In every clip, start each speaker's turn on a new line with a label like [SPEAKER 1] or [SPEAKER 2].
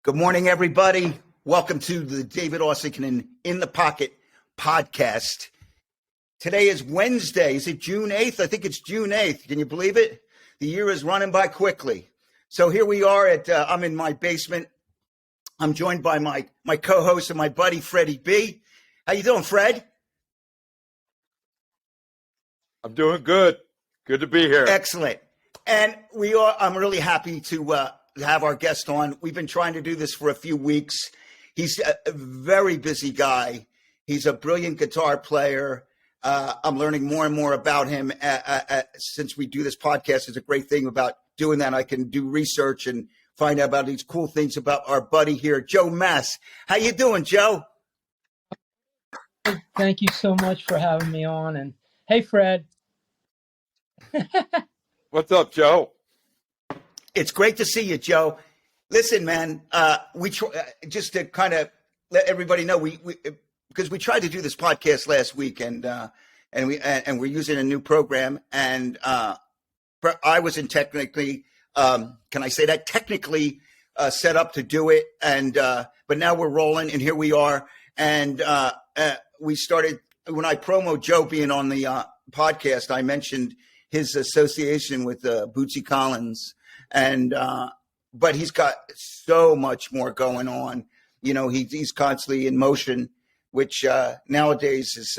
[SPEAKER 1] Good morning, everybody. Welcome to the David Uosikkinen In the Pocket podcast. Today is Wednesday. Is it June 8th? I think it's June 8th. Can you believe it? The year is running by quickly. So here we are I'm in my basement. I'm joined by my co-host and my buddy, Freddie B. How you doing, Fred?
[SPEAKER 2] I'm doing good. Good to be here.
[SPEAKER 1] Excellent. And I'm really happy to have our guest on. We've been trying to do this for a few weeks. He's a very busy guy. He's a brilliant guitar player. I'm learning more and more about him since we do this podcast. It's a great thing about doing that. I can do research and find out about these cool things about our buddy here, Joe Mass. How you doing, Joe?
[SPEAKER 3] Thank you so much for having me on. And hey, Fred.
[SPEAKER 2] What's up, Joe?
[SPEAKER 1] It's great to see you, Joe. Listen, man, just to kind of let everybody know, because we tried to do this podcast last week, and we're using a new program, and I wasn't technically, can I say that, technically set up to do it, and but now we're rolling, and here we are, and we started when I promoted Joe being on the podcast. I mentioned his association with Bootsy Collins. And but he's got so much more going on. You know, he's constantly in motion, which nowadays is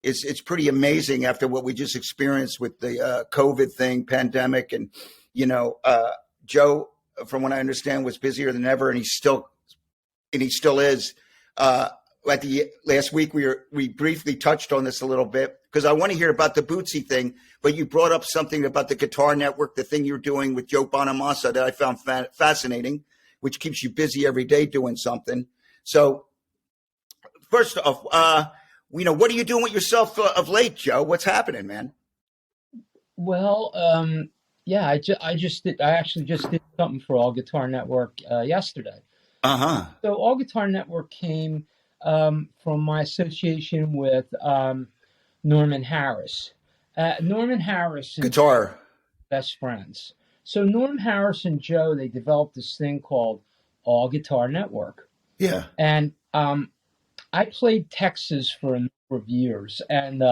[SPEAKER 1] it's pretty amazing after what we just experienced with the COVID thing, pandemic, and Joe, from what I understand, was busier than ever, and he still is. At the last week, we briefly touched on this a little bit because I want to hear about the Bootsy thing, but you brought up something about the Guitar Network, the thing you're doing with Joe Bonamassa that I found fascinating, which keeps you busy every day doing something. So first off, what are you doing with yourself of late, Joe? What's happening, man?
[SPEAKER 3] Well, yeah, I actually just did something for All Guitar Network yesterday. So All Guitar Network came from my association with Norman Harris. Norman Harris and
[SPEAKER 1] guitar
[SPEAKER 3] best friends. So Norm Harris and Joe, they developed this thing called All Guitar Network.
[SPEAKER 1] Yeah.
[SPEAKER 3] And I played Texas for a number of years, and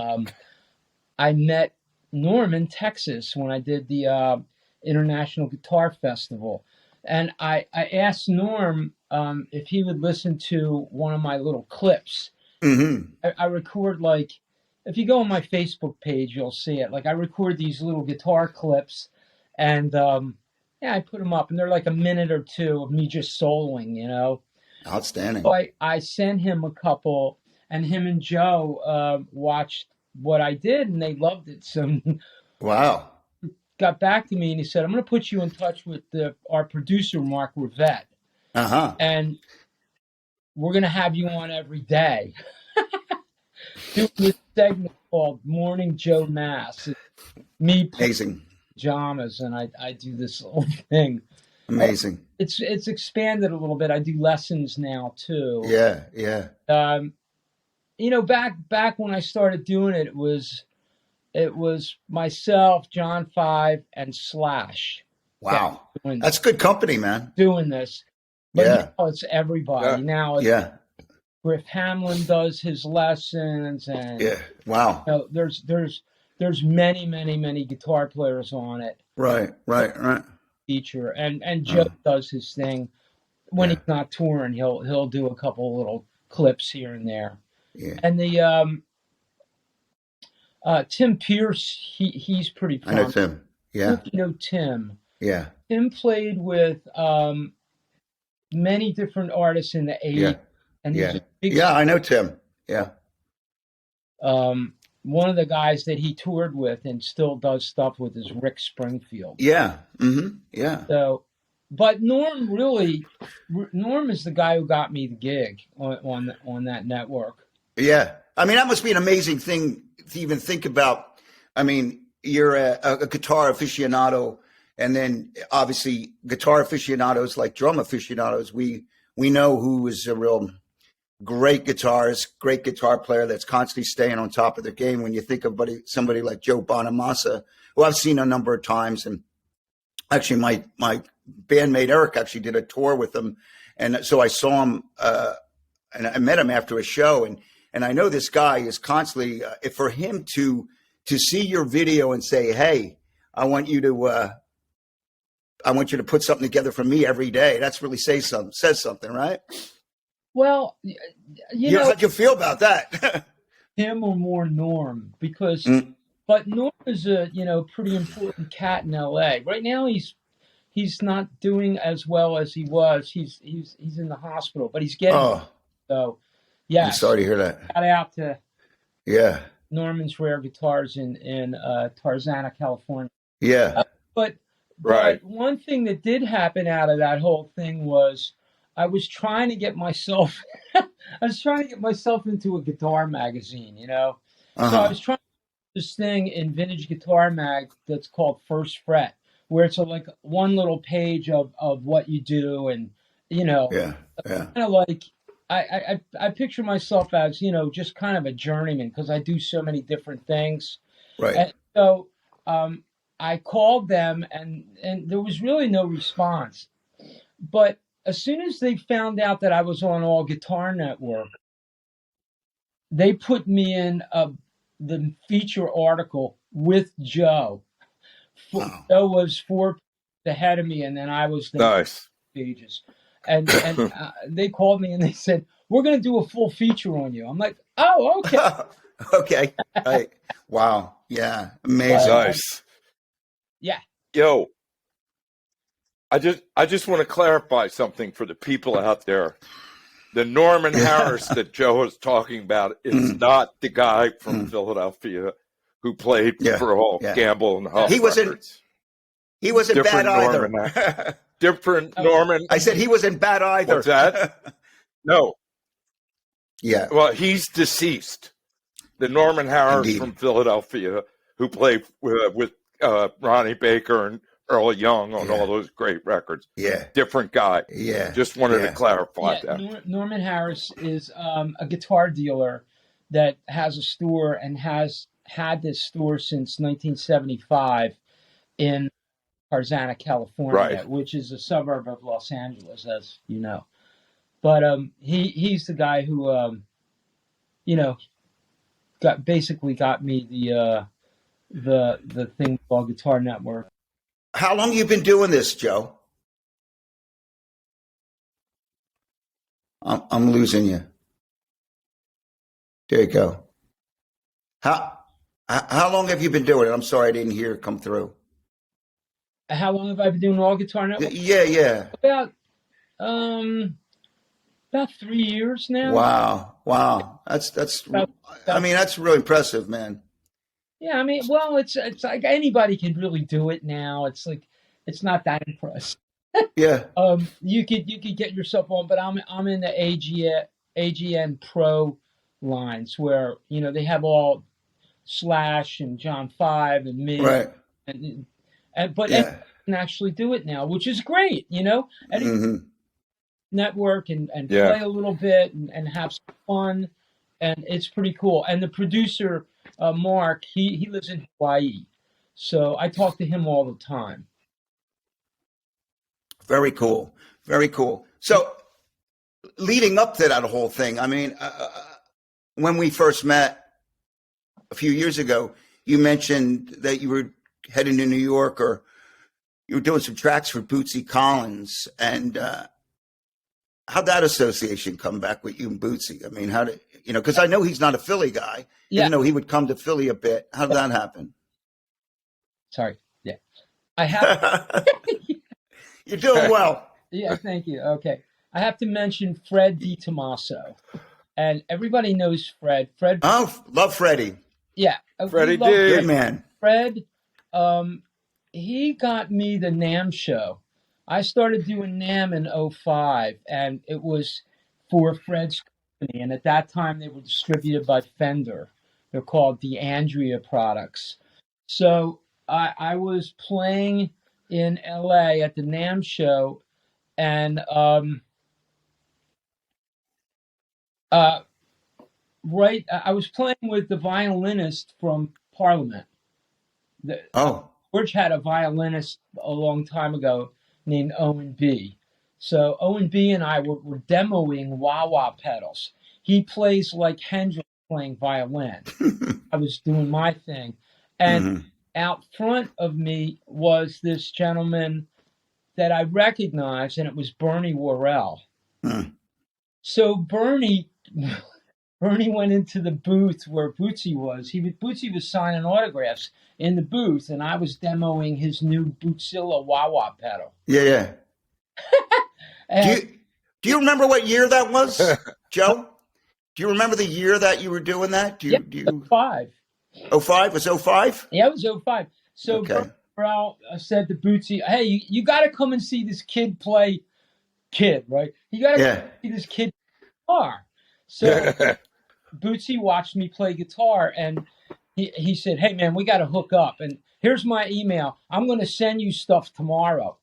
[SPEAKER 3] I met Norm in Texas when I did the International Guitar Festival. And I asked Norm if he would listen to one of my little clips.
[SPEAKER 1] Mm-hmm.
[SPEAKER 3] I record, like, if you go on my Facebook page, you'll see it. Like, I record these little guitar clips, and I put them up, and they're like a minute or two of me just soloing,
[SPEAKER 1] Outstanding.
[SPEAKER 3] So I sent him a couple, and him and Joe watched what I did, and they loved it. So
[SPEAKER 1] wow.
[SPEAKER 3] Got back to me, and he said, I'm going to put you in touch with our producer, Mark Rivette. And we're going to have you on every day. Doing this segment called Morning Joe Mass. It's me
[SPEAKER 1] amazing
[SPEAKER 3] pajamas, and I do this whole thing.
[SPEAKER 1] Amazing.
[SPEAKER 3] It's expanded a little bit. I do lessons now too.
[SPEAKER 1] Yeah.
[SPEAKER 3] Back when I started doing it, it was myself, John Five, and Slash.
[SPEAKER 1] Wow. That's good company, man.
[SPEAKER 3] Doing this. But
[SPEAKER 1] yeah.
[SPEAKER 3] Now it's everybody.
[SPEAKER 1] Yeah.
[SPEAKER 3] Now it's Griff Hamlin does his lessons, and
[SPEAKER 1] wow.
[SPEAKER 3] There's many guitar players on it.
[SPEAKER 1] Right.
[SPEAKER 3] Feature and Joe does his thing when he's not touring. He'll do a couple little clips here and there.
[SPEAKER 1] Yeah.
[SPEAKER 3] And the Tim Pierce, he's pretty fun.
[SPEAKER 1] I know Tim. Yeah.
[SPEAKER 3] You know Tim.
[SPEAKER 1] Yeah.
[SPEAKER 3] Tim played with many different artists in the 80s.
[SPEAKER 1] Yeah.
[SPEAKER 3] And
[SPEAKER 1] I know Tim. Yeah.
[SPEAKER 3] One of the guys that he toured with and still does stuff with is Rick Springfield.
[SPEAKER 1] Yeah. Mm-hmm. Yeah.
[SPEAKER 3] So, but Norm is the guy who got me the gig on that network.
[SPEAKER 1] Yeah. I mean, that must be an amazing thing to even think about. I mean, you're a guitar aficionado, and then obviously guitar aficionados like drum aficionados. We know who is a real great guitarist, great guitar player that's constantly staying on top of their game. When you think of somebody like Joe Bonamassa, who I've seen a number of times, and actually my bandmate Eric actually did a tour with him, and so I saw him and I met him after a show, and I know this guy is constantly for him to see your video and say, hey, I want you to put something together for me every day. That's really says something, right?
[SPEAKER 3] Well,
[SPEAKER 1] How'd you feel about that?
[SPEAKER 3] him or more Norm, because but Norm is a pretty important cat in LA. Right now he's not doing as well as he was. He's in the hospital, but he's getting so yeah.
[SPEAKER 1] I'm sorry to hear that.
[SPEAKER 3] Shout out to
[SPEAKER 1] Yeah.
[SPEAKER 3] Norman's Rare Guitars in Tarzana, California.
[SPEAKER 1] Yeah.
[SPEAKER 3] But
[SPEAKER 2] Right.
[SPEAKER 3] one thing that did happen out of that whole thing was I was trying to get myself into a guitar magazine, So I was trying to do this thing in Vintage Guitar Mag that's called First Fret, where it's like one little page of what you do, and
[SPEAKER 1] Yeah.
[SPEAKER 3] kind of like I picture myself as just kind of a journeyman because I do so many different things.
[SPEAKER 1] Right.
[SPEAKER 3] And so I called them, and there was really no response. But as soon as they found out that I was on All Guitar Network, they put me in the feature article with Joe.
[SPEAKER 1] Wow.
[SPEAKER 3] Joe was 4 ahead of me, and then I was the
[SPEAKER 2] Nice.
[SPEAKER 3] pages. And they called me and they said, we're going to do a full feature on you. I'm like, oh, okay.
[SPEAKER 1] Okay. Right. Wow. Yeah. Amazing.
[SPEAKER 2] Nice.
[SPEAKER 3] Yeah.
[SPEAKER 2] Yo, I just want to clarify something for the people out there. The Norman Harris that Joe was talking about is not the guy from Philadelphia who played for all Gamble and Huff.
[SPEAKER 1] He wasn't
[SPEAKER 2] Different
[SPEAKER 1] bad either.
[SPEAKER 2] Norman. Different Norman.
[SPEAKER 1] I said he wasn't bad either.
[SPEAKER 2] What's that? No.
[SPEAKER 1] Yeah.
[SPEAKER 2] Well, he's deceased. The Norman Harris
[SPEAKER 1] Indeed.
[SPEAKER 2] from Philadelphia who played with Ronnie Baker and Earl Young on all those great records.
[SPEAKER 1] Yeah.
[SPEAKER 2] Different guy.
[SPEAKER 1] Yeah.
[SPEAKER 2] Just wanted to clarify that.
[SPEAKER 3] Norman Harris is a guitar dealer that has a store and has had this store since 1975 in Tarzana, California, which is a suburb of Los Angeles, as you know. But he's the guy who got me the thing called Guitar Network.
[SPEAKER 1] How long you been doing this, Joe? I'm losing you. There you go. How long have you been doing it? I'm sorry I didn't hear it come through.
[SPEAKER 3] How long have I been doing All Guitar Network?
[SPEAKER 1] Yeah.
[SPEAKER 3] About 3 years now.
[SPEAKER 1] Wow. That's really impressive, man.
[SPEAKER 3] Yeah, I mean, well, it's like anybody can really do it now. It's like it's not that impressive.
[SPEAKER 1] Yeah.
[SPEAKER 3] You could get yourself on, but I'm in the AGN Pro lines where they have all Slash and John 5 and me,
[SPEAKER 1] right?
[SPEAKER 3] But anyone can actually do it now, which is great. Network and play a little bit and have some fun, and it's pretty cool. And the producer Mark, he lives in Hawaii, so I talk to him all the time.
[SPEAKER 1] Very cool. So leading up to that whole thing, I mean, when we first met a few years ago, you mentioned that you were heading to New York, or you were doing some tracks for Bootsy Collins, and how'd that association come back with you and Bootsy? I mean, how did because I know he's not a Philly guy, even though he would come to Philly a bit. How did that happen?
[SPEAKER 3] Sorry. Yeah. I have.
[SPEAKER 1] You're doing well.
[SPEAKER 3] Yeah, thank you. Okay. I have to mention Fred DiTomaso. And everybody knows Fred.
[SPEAKER 1] Oh, love Freddie.
[SPEAKER 3] Yeah.
[SPEAKER 2] Freddie D.
[SPEAKER 1] Good man.
[SPEAKER 3] Fred, he got me the NAMM show. I started doing NAMM in 2005, and it was for Fred's company. And at that time, they were distributed by Fender. They're called the Andrea products. So I was playing in LA at the NAMM show, and I was playing with the violinist from Parliament. George had a violinist a long time ago named Owen B. So Owen B and I were demoing wah-wah pedals. He plays like Hendrix playing violin. I was doing my thing. And out front of me was this gentleman that I recognized, and it was Bernie Worrell. So Bernie went into the booth where Bootsy was. Bootsy was signing autographs in the booth, and I was demoing his new Bootzilla wah-wah pedal.
[SPEAKER 1] Yeah. Do you remember what year that was, Joe? Do you remember the year that you were doing that? Do you
[SPEAKER 3] 05.
[SPEAKER 1] 05? Was 05?
[SPEAKER 3] Yeah, it was 05. So
[SPEAKER 1] Okay.
[SPEAKER 3] Burrell said to Bootsy, hey, you got to come and see this kid play right? You got to see this kid play guitar. So Bootsy watched me play guitar, and he said, hey, man, we got to hook up. And here's my email. I'm going to send you stuff tomorrow.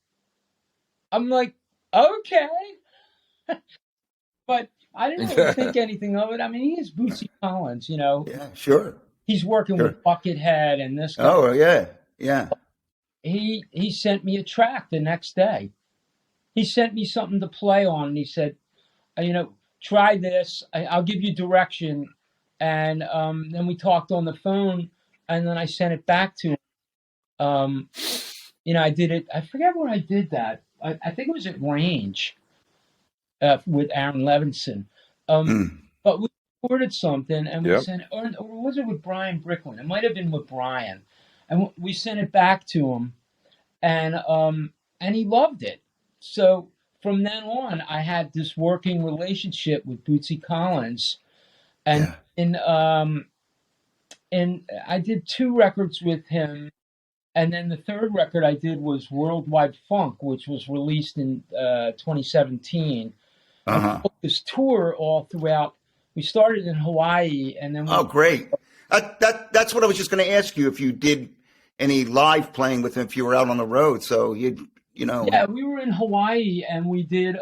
[SPEAKER 3] I'm like, okay. But I didn't really think anything of it. I mean, he is Bootsy Collins, you know.
[SPEAKER 1] Yeah, sure.
[SPEAKER 3] He's working with Buckethead and this guy.
[SPEAKER 1] Oh, yeah.
[SPEAKER 3] He sent me a track the next day. He sent me something to play on, and he said, try this. I'll give you direction. And then we talked on the phone, and then I sent it back to him. I did it. I forget where I did that. I think it was at Range with Aaron Levinson. But we recorded something, and we sent, or was it with Brian Bricklin? It might have been with Brian. And we sent it back to him, and he loved it. So from then on, I had this working relationship with Bootsy Collins, and I did 2 records with him, and then the 3rd record I did was Worldwide Funk, which was released in 2017. And we took this tour all throughout. We started in Hawaii, and then
[SPEAKER 1] great. That's what I was just going to ask you, if you did any live playing with him, if you were out on the road. So Yeah,
[SPEAKER 3] we were in Hawaii, and we did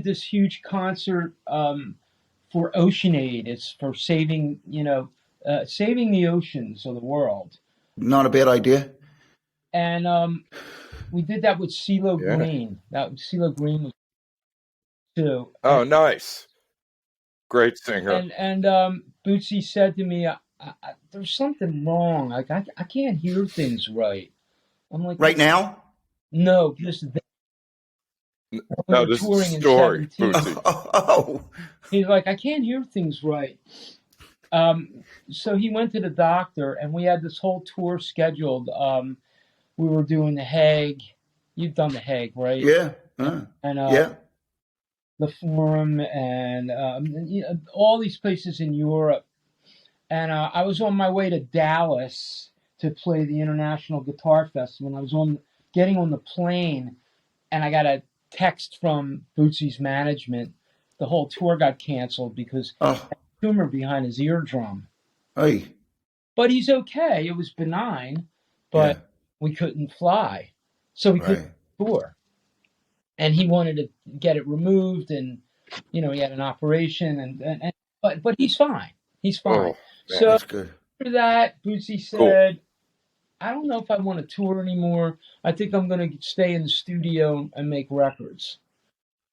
[SPEAKER 3] this huge concert for OceanAid. It's for saving the oceans of the world.
[SPEAKER 1] Not a bad idea.
[SPEAKER 3] And we did that with CeeLo Green. CeeLo Green was too.
[SPEAKER 2] Oh, nice. Great singer.
[SPEAKER 3] And Bootsy said to me, there's something wrong. Like I can't hear things right. I'm like,
[SPEAKER 1] right now?
[SPEAKER 3] No, this is
[SPEAKER 2] this is story.
[SPEAKER 3] He's like, I can't hear things right. So he went to the doctor, and we had this whole tour scheduled. We were doing The Hague. You've done The Hague, right?
[SPEAKER 1] Yeah.
[SPEAKER 3] And the Forum, and all these places in Europe. And I was on my way to Dallas to play the International Guitar Festival. And I was getting on the plane, and I got a text from Bootsy's management. The whole tour got canceled because he had a tumor behind his eardrum.
[SPEAKER 1] Hey.
[SPEAKER 3] But he's okay. It was benign, but we couldn't fly. So we couldn't tour. And he wanted to get it removed, and he had an operation, but he's fine. He's fine.
[SPEAKER 1] Oh,
[SPEAKER 3] so
[SPEAKER 1] that's good.
[SPEAKER 3] After that, Bootsy said, I don't know if I want to tour anymore. I think I'm going to stay in the studio and make records.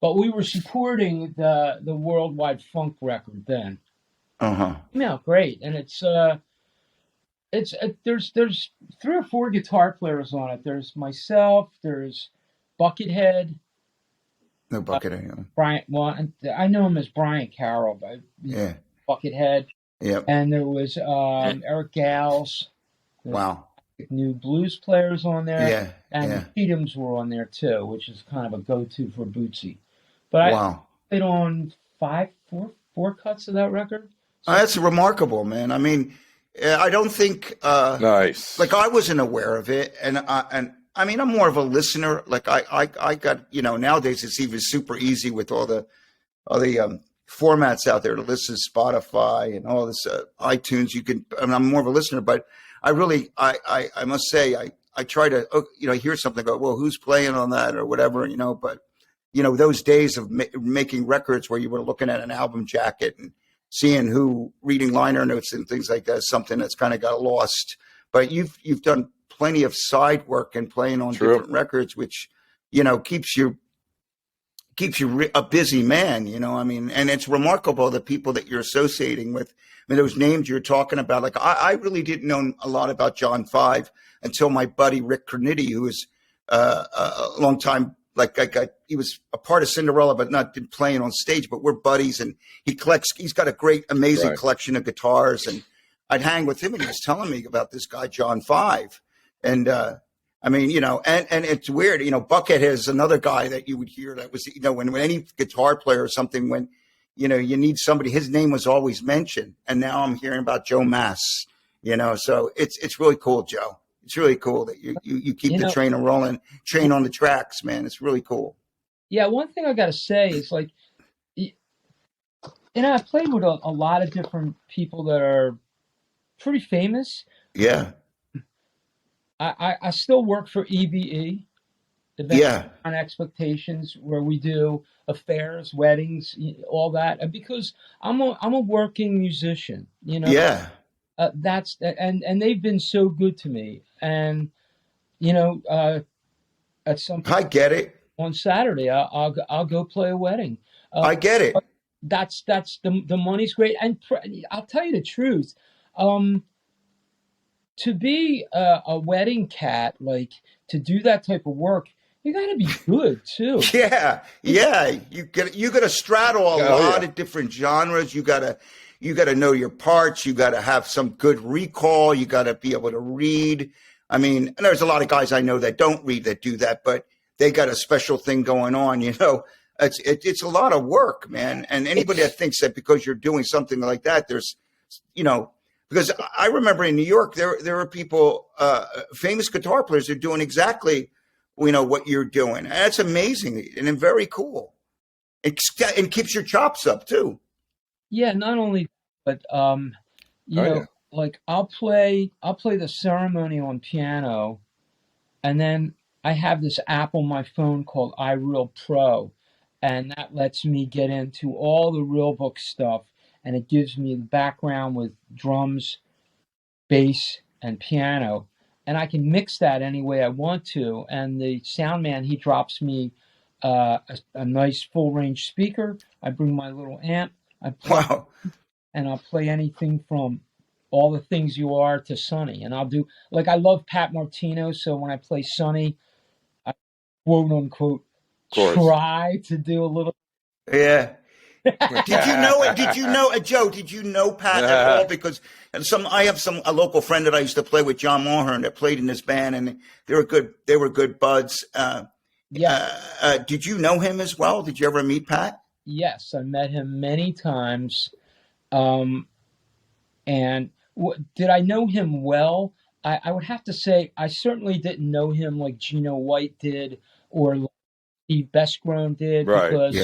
[SPEAKER 3] But we were supporting the Worldwide Funk record then. Came out great, and there's 3 or 4 guitar players on it. There's myself. There's Buckethead.
[SPEAKER 1] No Buckethead.
[SPEAKER 3] Brian. Well, I know him as Brian Carroll, but Buckethead.
[SPEAKER 1] Yep.
[SPEAKER 3] And there was Eric Gales.
[SPEAKER 1] Wow.
[SPEAKER 3] New blues players on there.
[SPEAKER 1] Yeah.
[SPEAKER 3] And the Cheathams were on there too, which is kind of a go-to for Bootsy. But I played on 4 cuts of that record. So
[SPEAKER 1] that's remarkable, man. I mean, I don't think
[SPEAKER 2] nice.
[SPEAKER 1] Like, I wasn't aware of it, and I mean, I'm more of a listener. Like I got, nowadays it's even super easy with all the formats out there to listen to Spotify and all this iTunes. I'm more of a listener, but I really, I must say, I try to, hear something, go, well, who's playing on that or whatever, but those days of making records where you were looking at an album jacket and seeing reading liner notes and things like that, something that's kind of got lost. But you've done plenty of side work and playing on different records, which, keeps you a busy man, I mean, and it's remarkable the people that you're associating with. I mean, those names you're talking about, like I really didn't know a lot about John Five until my buddy Rick Cornetti, who was a long time, he was a part of Cinderella, but not playing on stage, but we're buddies, and he's got a great, amazing collection of guitars, and I'd hang with him, and he was telling me about this guy, John Five. And, I mean, and it's weird, Buckethead is another guy that you would hear that was, when any guitar player or something, when, you need somebody, his name was always mentioned. And now I'm hearing about Joe Mass, so it's really cool, Joe. It's really cool that you keep the train rolling, train on the tracks, man. It's really cool.
[SPEAKER 3] Yeah. One thing I got to say is I've played with a lot of different people that are pretty famous.
[SPEAKER 1] Yeah.
[SPEAKER 3] I still work for EBE, Events on Expectations, where we do affairs, weddings, all that. And because I'm a working musician,
[SPEAKER 1] Yeah.
[SPEAKER 3] That's and they've been so good to me. And at some point,
[SPEAKER 1] I get it.
[SPEAKER 3] On Saturday, I'll go play a wedding.
[SPEAKER 1] I get it.
[SPEAKER 3] That's the money's great, and I'll tell you the truth. To be a wedding cat, to do that type of work, you got to be good too.
[SPEAKER 1] Yeah. You got to straddle a lot of different genres. You got to know your parts. You got to have some good recall. You got to be able to read. I mean, and there's a lot of guys I know that don't read that do that, but they got a special thing going on. It's a lot of work, man. And anybody that thinks that because you're doing something like that, there's, because I remember in New York, there are people, famous guitar players who are doing exactly, what you're doing. And that's amazing and very cool. And keeps your chops up too.
[SPEAKER 3] Yeah, not only, but I'll play the ceremony on piano, and then I have this app on my phone called iReal Pro, and that lets me get into all the real book stuff. And it gives me the background with drums, bass, and piano. And I can mix that any way I want to. And the sound man, he drops me a nice full-range speaker. I bring my little amp. And I'll play anything from All the Things You Are to Sunny. And I'll do, I love Pat Martino, so when I play Sunny, I quote-unquote try to do a little.
[SPEAKER 1] Yeah. Did you know it? Did you know Joe? Did you know Pat at all? Because I have a local friend that I used to play with, John Mulhern, that played in this band, and they were good buds. Did you know him as well? Did you ever meet Pat?
[SPEAKER 3] Yes, I met him many times. And did I know him well? I would have to say I certainly didn't know him like Gino White did or like Steve Beskrone did, because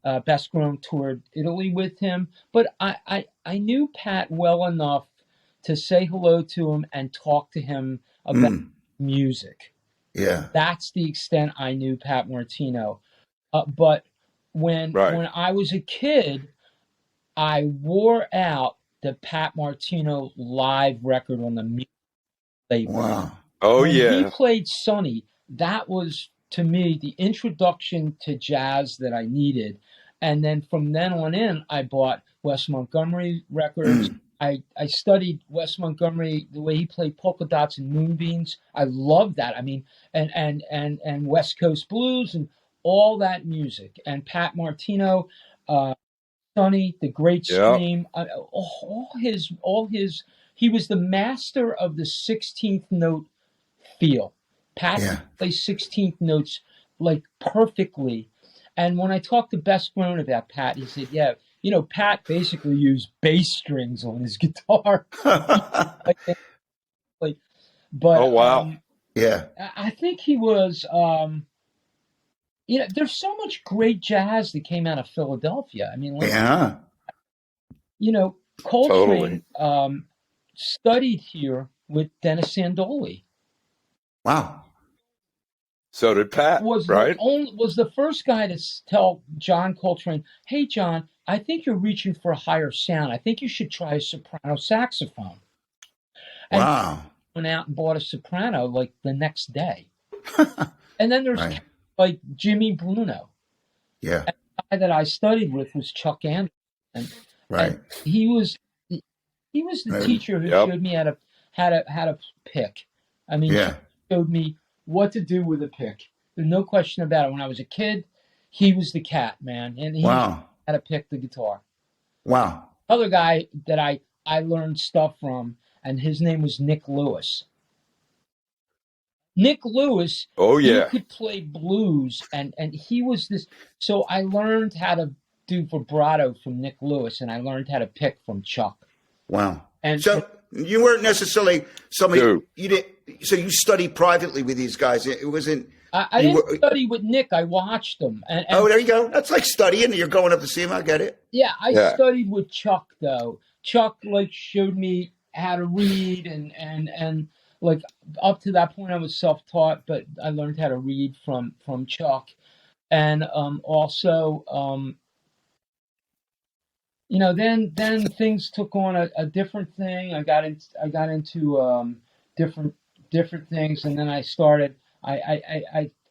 [SPEAKER 3] Beskrone toured Italy with him. But I knew Pat well enough to say hello to him and talk to him about music.
[SPEAKER 1] Yeah.
[SPEAKER 3] That's the extent I knew Pat Martino. But when I was a kid, I wore out the Pat Martino live record on the music label.
[SPEAKER 1] Wow.
[SPEAKER 2] Oh,
[SPEAKER 3] when he played Sunny, that was, to me, the introduction to jazz that I needed. And then from then on in, I bought Wes Montgomery records. I studied Wes Montgomery, the way he played polka dots and moonbeams. I loved that. I mean, and West Coast blues and all that music. And Pat Martino, Sonny, the Great Stream, all his. He was the master of the 16th note feel. Pat plays 16th notes perfectly. And when I talked to Beskrone about Pat, he said, Pat basically used bass strings on his guitar. But
[SPEAKER 2] oh, wow.
[SPEAKER 3] I think he was, there's so much great jazz that came out of Philadelphia. I mean, Coltrane studied here with Dennis Sandoli.
[SPEAKER 1] Wow.
[SPEAKER 2] So did Pat,
[SPEAKER 3] was the first guy to tell John Coltrane, "Hey, John, I think you're reaching for a higher sound. I think you should try a soprano saxophone." And
[SPEAKER 1] wow.
[SPEAKER 3] went out and bought a soprano the next day. And then there's like Jimmy Bruno.
[SPEAKER 1] Yeah.
[SPEAKER 3] And the guy that I studied with was Chuck Anderson. And
[SPEAKER 1] Right.
[SPEAKER 3] he was the teacher who
[SPEAKER 2] Yep.
[SPEAKER 3] showed me how to pick. I mean,
[SPEAKER 1] Yeah.
[SPEAKER 3] he showed me what to do with a pick. There's no question about it. When I was a kid, he was the cat, man, and he showed me
[SPEAKER 1] Wow.
[SPEAKER 3] how to pick the guitar.
[SPEAKER 1] Wow.
[SPEAKER 3] Other guy that I learned stuff from, and his name was Nick Lewis. Nick Lewis,
[SPEAKER 2] Oh
[SPEAKER 3] he
[SPEAKER 2] yeah.
[SPEAKER 3] could play blues, and he was this. So I learned how to do vibrato from Nick Lewis, and I learned how to pick from Chuck.
[SPEAKER 1] Wow.
[SPEAKER 3] And
[SPEAKER 1] So you weren't necessarily somebody
[SPEAKER 2] Dude.
[SPEAKER 1] you did. So you studied privately with these guys. It wasn't.
[SPEAKER 3] I
[SPEAKER 1] you
[SPEAKER 3] didn't
[SPEAKER 1] were-
[SPEAKER 3] study with Nick. I watched them. And
[SPEAKER 1] Oh, there you go. That's like studying. You're going up to see him. I get it.
[SPEAKER 3] yeah, I
[SPEAKER 2] Yeah.
[SPEAKER 3] studied with Chuck though. Chuck like showed me how to read and like up to that point I was self-taught, but I learned how to read from Chuck. And also you know, then things took on a different thing. I got into different things, and then I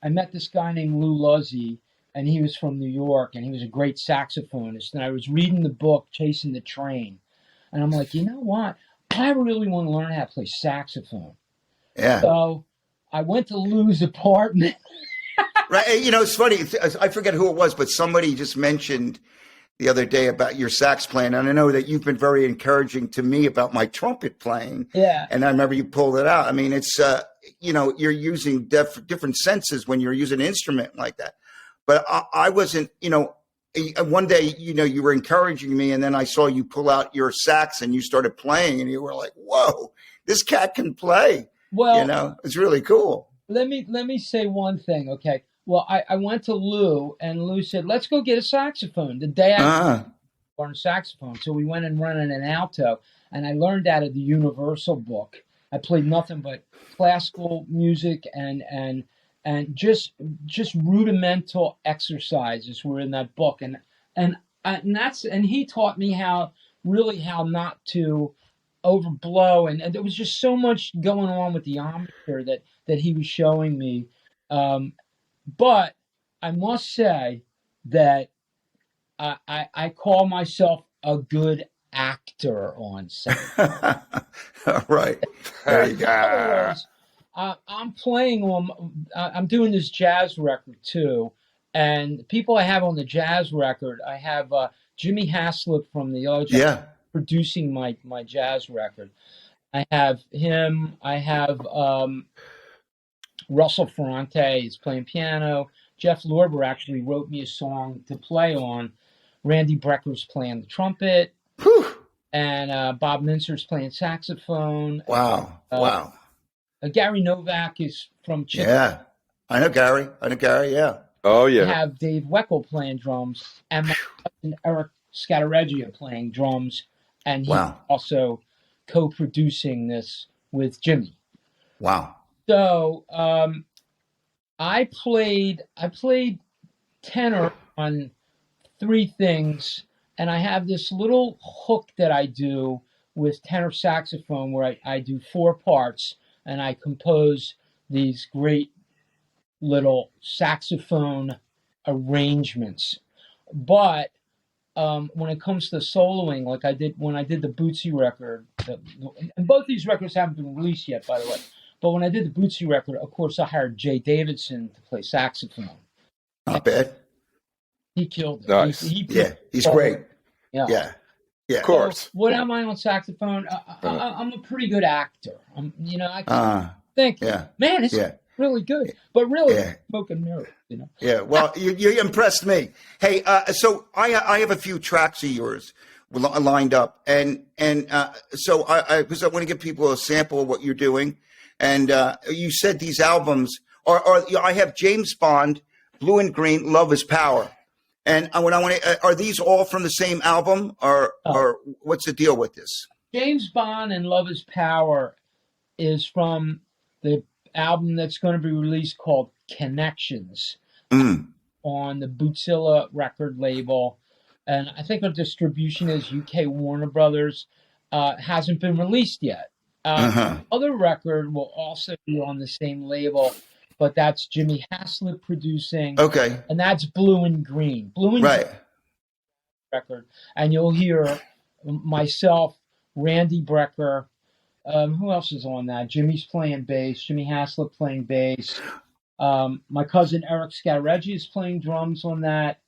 [SPEAKER 3] met this guy named Lou Luzzy, and he was from New York, and he was a great saxophonist. And I was reading the book Chasing the Train, and I'm like, you know what? I really want to learn how to play saxophone.
[SPEAKER 1] Yeah.
[SPEAKER 3] So I went to Lou's apartment.
[SPEAKER 1] Right. You know, it's funny. I forget who it was, but somebody just mentioned the other day about your sax playing, and I know that you've been very encouraging to me about my trumpet playing.
[SPEAKER 3] Yeah.
[SPEAKER 1] And I remember you pulled it out. I mean, it's you know, you're using different senses when you're using an instrument like that. But I wasn't. You know, one day, you know, you were encouraging me, and then I saw you pull out your sax and you started playing, and you were like, "Whoa, this cat can play!"
[SPEAKER 3] Well,
[SPEAKER 1] You know, it's really cool.
[SPEAKER 3] let me say one thing, okay? Well, I went to Lou, and Lou said, "Let's go get a saxophone." The day I learned saxophone, so we went and rented an alto, and I learned out of the Universal book. I played nothing but classical music and just rudimental exercises were in that book, and he taught me how not to overblow, and there was just so much going on with the armature that he was showing me. But I must say that I call myself a good actor on set.
[SPEAKER 1] All right. There you go.
[SPEAKER 3] In other words, I'm playing on. I'm doing this jazz record too, and the people I have on the jazz record, I have Jimmy Haslip from the Yellow Jackets
[SPEAKER 1] Yeah.
[SPEAKER 3] producing my jazz record. I have him. I have Russell Ferrante is playing piano. Jeff Lorber actually wrote me a song to play on. Randy Brecker's playing the trumpet.
[SPEAKER 1] Whew.
[SPEAKER 3] And Bob Mincer's playing saxophone.
[SPEAKER 1] Wow. Wow.
[SPEAKER 3] Gary Novak is from Chicago.
[SPEAKER 1] Yeah. I know Gary. Yeah.
[SPEAKER 2] Oh
[SPEAKER 3] I
[SPEAKER 2] yeah.
[SPEAKER 3] have Dave Weckl playing drums, and my cousin Eric Scattereggia playing drums, and he's
[SPEAKER 1] Wow.
[SPEAKER 3] also co-producing this with Jimmy.
[SPEAKER 1] Wow.
[SPEAKER 3] So I played tenor on three things, and I have this little hook that I do with tenor saxophone where I do four parts, and I compose these great little saxophone arrangements. But when it comes to soloing, like I did when I did the Bootsy record, and both these records haven't been released yet, by the way. But when I did the Bootsy record, of course, I hired Jay Davidson to play saxophone.
[SPEAKER 1] Not bad.
[SPEAKER 3] He killed it.
[SPEAKER 2] Nice.
[SPEAKER 1] Yeah. He's great.
[SPEAKER 3] Yeah.
[SPEAKER 1] Yeah. Yeah.
[SPEAKER 2] Of course.
[SPEAKER 3] So what am I on saxophone? I'm a pretty good actor. I can't think,
[SPEAKER 1] Yeah.
[SPEAKER 3] man, it's really good. But really,
[SPEAKER 1] Yeah.
[SPEAKER 3] smoke and mirror,
[SPEAKER 1] Yeah. Well, you impressed me. Hey, so I have a few tracks of yours lined up, and so because I want to give people a sample of what you're doing, and you said these albums are I have James Bond, Blue and Green, Love is Power, and are these all from the same album, or what's the deal with this?
[SPEAKER 3] James Bond and Love is Power is from the album that's going to be released called Connections on the Bootzilla record label. And I think our distribution is UK Warner Brothers. Hasn't been released yet. Other record will also be on the same label, but that's Jimmy Haslett producing.
[SPEAKER 1] Okay.
[SPEAKER 3] And that's Blue and Green. Blue and
[SPEAKER 1] Right.
[SPEAKER 3] Green record. And you'll hear myself, Randy Brecker. Who else is on that? Jimmy's playing bass. Jimmy Haslett playing bass. My cousin Eric Scatareggi is playing drums on that.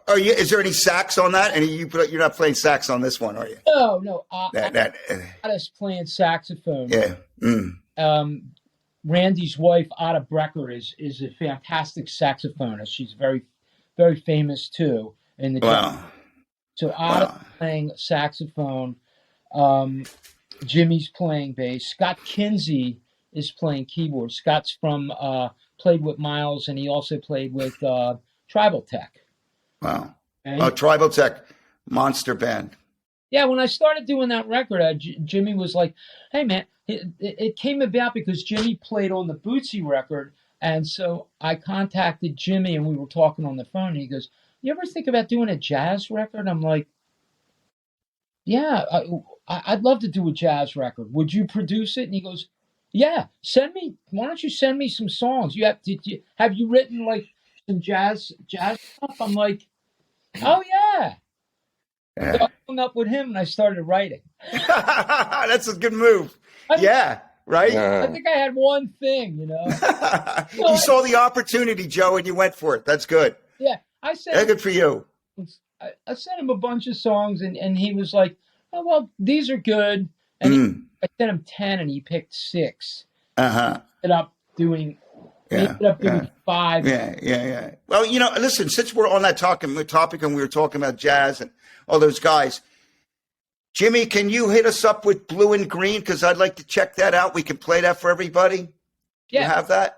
[SPEAKER 1] Is there any sax on that? And you're not playing sax on this one, are you?
[SPEAKER 3] No. Ada's playing saxophone.
[SPEAKER 1] Yeah.
[SPEAKER 3] Randy's wife, Ada Brecker, is a fantastic saxophonist. She's very, very famous too.
[SPEAKER 1] Wow.
[SPEAKER 3] So Ada's playing saxophone. Jimmy's playing bass. Scott Kinsey is playing keyboard. Scott's played with Miles, and he also played with Tribal Tech.
[SPEAKER 1] Wow. Tribal Tech, monster band.
[SPEAKER 3] Yeah, when I started doing that record, Jimmy was like, hey, man, it came about because Jimmy played on the Bootsy record, and so I contacted Jimmy, and we were talking on the phone, and he goes, you ever think about doing a jazz record? I'm like, yeah, I'd love to do a jazz record. Would you produce it? And he goes, yeah, why don't you send me some songs? Have you written like some jazz stuff? I'm like, oh yeah. So I hung up with him and I started writing.
[SPEAKER 1] That's a good move. Right?
[SPEAKER 3] I think I had one thing, you
[SPEAKER 1] saw the opportunity, Joe, and you went for it. That's good.
[SPEAKER 3] Yeah.
[SPEAKER 1] Good for you.
[SPEAKER 3] I sent him a bunch of songs and he was like, oh, well, these are good. And I sent him 10 and he picked 6. Ended up doing 5.
[SPEAKER 1] Yeah. Well, listen, since we're on that topic and we were talking about jazz and all those guys, Jimmy, can you hit us up with Blue and Green? Because I'd like to check that out. We can play that for everybody.
[SPEAKER 3] Yeah.
[SPEAKER 1] You have that?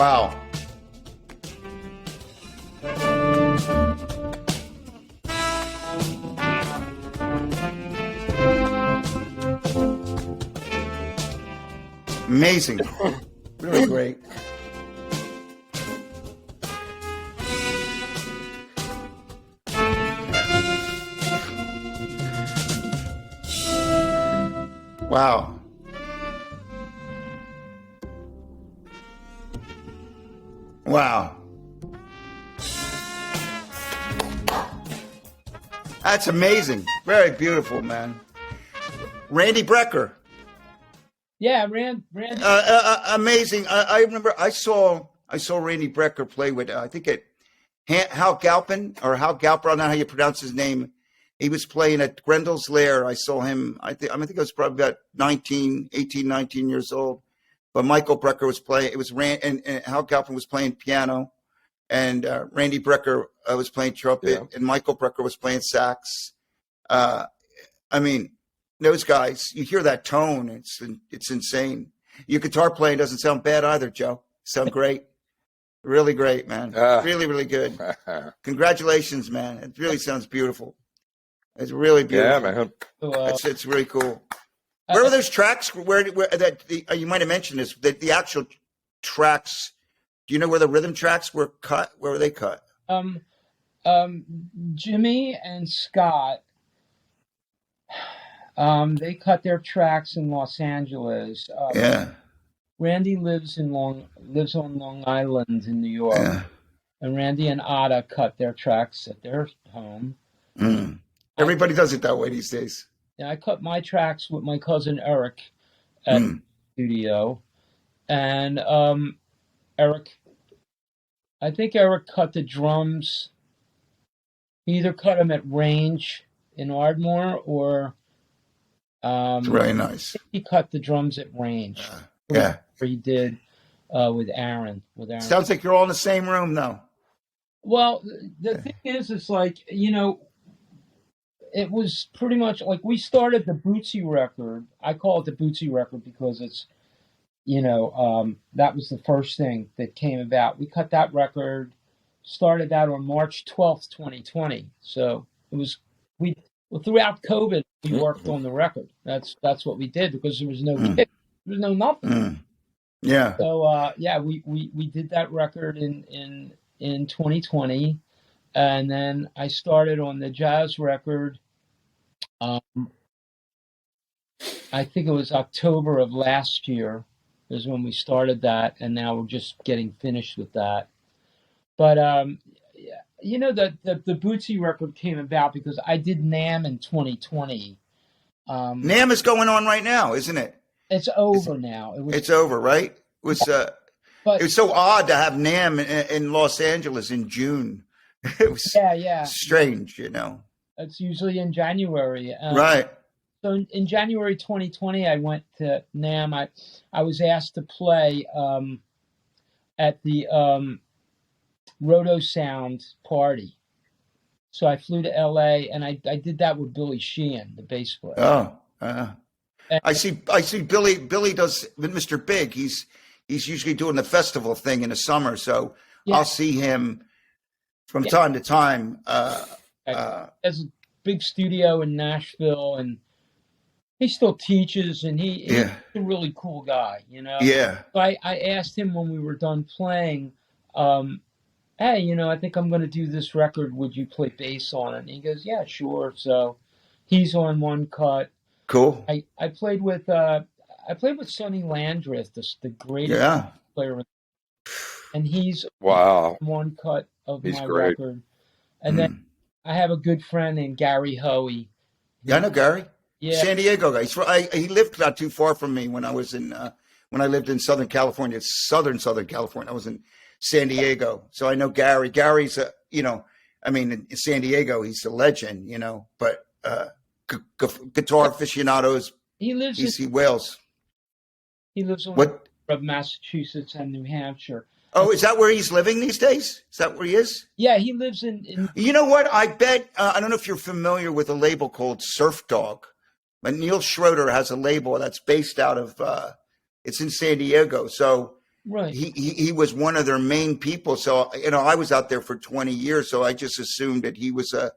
[SPEAKER 1] Wow. Amazing. Really great. Wow. Wow. That's amazing. Very beautiful, man. Randy Brecker.
[SPEAKER 3] Yeah, Randy.
[SPEAKER 1] Amazing. I remember I saw Randy Brecker play with I think at Hal Galpin or Hal Galper. I don't know how you pronounce his name. He was playing at Grendel's Lair. I saw him. I think I was probably about 19 years old. But Michael Brecker was playing. It was and Hal Galpin was playing piano, and Randy Brecker was playing trumpet, and Michael Brecker was playing sax. I mean, those guys. You hear that tone. It's insane. Your guitar playing doesn't sound bad either, Joe. Sound great. Really great, man. Really, really good. Congratulations, man. It really sounds beautiful. It's really beautiful.
[SPEAKER 2] Yeah, man.
[SPEAKER 1] It's really cool. Where were those tracks? Where that you might have mentioned this? The actual tracks. Do you know where the rhythm tracks were cut? Where were they cut?
[SPEAKER 3] Jimmy and Scott. They cut their tracks in Los Angeles.
[SPEAKER 1] Yeah.
[SPEAKER 3] Randy lives on Long Island in New York, and Randy and Ada cut their tracks at their home.
[SPEAKER 1] Mm. Everybody does it that way these days.
[SPEAKER 3] Yeah, I cut my tracks with my cousin Eric at the studio, and Eric. I think Eric cut the drums. He either cut them at Range in Ardmore, or
[SPEAKER 1] It's really nice.
[SPEAKER 3] he cut the drums at Range.
[SPEAKER 1] Yeah.
[SPEAKER 3] Where he did with Aaron.
[SPEAKER 1] Sounds like you're all in the same room now.
[SPEAKER 3] Well, the thing is, it's like, it was pretty much like we started the Bootsy record. I call it the Bootsy record because it's, that was the first thing that came about. We cut that record, started that on March 12th, 2020. So it was, throughout COVID, we worked on the record. That's what we did because there was no gig. There was no nothing.
[SPEAKER 1] Yeah.
[SPEAKER 3] So, we did that record in 2020. And then I started on the jazz record. I think it was October of last year is when we started that, and now we're just getting finished with that. But the Bootsy record came about because I did NAMM in 2020.
[SPEAKER 1] NAMM is going on right now, isn't it?
[SPEAKER 3] It's over now.
[SPEAKER 1] It's over, right? It was so odd to have NAMM in Los Angeles in June. It was strange,
[SPEAKER 3] It's usually in January.
[SPEAKER 1] Right.
[SPEAKER 3] So in January 2020, I went to NAMM. I was asked to play at the Roto Sound party. So I flew to LA, and I did that with Billy Sheehan, the bass player.
[SPEAKER 1] Oh, I see Billy. Billy does with Mr. Big. He's usually doing the festival thing in the summer, so I'll see him from time to time.
[SPEAKER 3] Has a big studio in Nashville, and he still teaches, and he's a really cool guy,
[SPEAKER 1] Yeah.
[SPEAKER 3] So I asked him when we were done playing, hey, I think I'm going to do this record. Would you play bass on it? And he goes, yeah, sure. So he's on one cut.
[SPEAKER 1] Cool.
[SPEAKER 3] I played with Sonny Landreth, the greatest player, and he's on one cut of my record. And then I have a good friend named Gary Hoey.
[SPEAKER 1] Yeah, I know Gary.
[SPEAKER 3] Yeah,
[SPEAKER 1] San Diego guy. He lived not too far from me when I was when I lived in Southern California. Southern California. I was in San Diego, so I know Gary. Gary's in San Diego, he's a legend, but guitar aficionados.
[SPEAKER 3] He lives
[SPEAKER 1] in Wales.
[SPEAKER 3] He lives on of Massachusetts and New Hampshire.
[SPEAKER 1] Oh, is that where he's living these days? Is that where he is?
[SPEAKER 3] Yeah, he lives in
[SPEAKER 1] You know what? I bet, I don't know if you're familiar with a label called Surf Dog, but Neil Schroeder has a label that's based out of, it's in San Diego. So
[SPEAKER 3] Right.
[SPEAKER 1] he was one of their main people. So, I was out there for 20 years, so I just assumed that he was a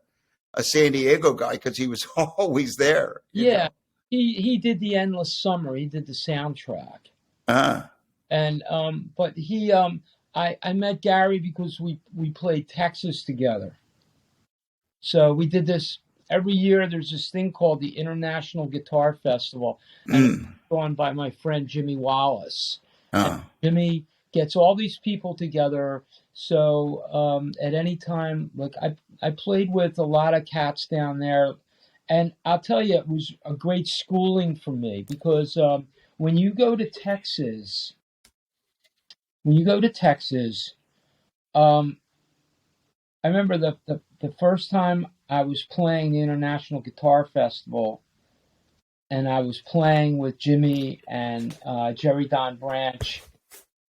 [SPEAKER 1] San Diego guy because he was always there.
[SPEAKER 3] Yeah. He did the Endless Summer. He did the soundtrack.
[SPEAKER 1] Uh,
[SPEAKER 3] And but I met Gary because we played Texas together. So we did this every year. There's this thing called the International Guitar Festival, and it's run by my friend Jimmy Wallace. And Jimmy gets all these people together. So at any time, like I played with a lot of cats down there, and I'll tell you, it was a great schooling for me because when you go to Texas, I remember the first time I was playing the International Guitar Festival, and I was playing with Jimmy and Jerry Don Branch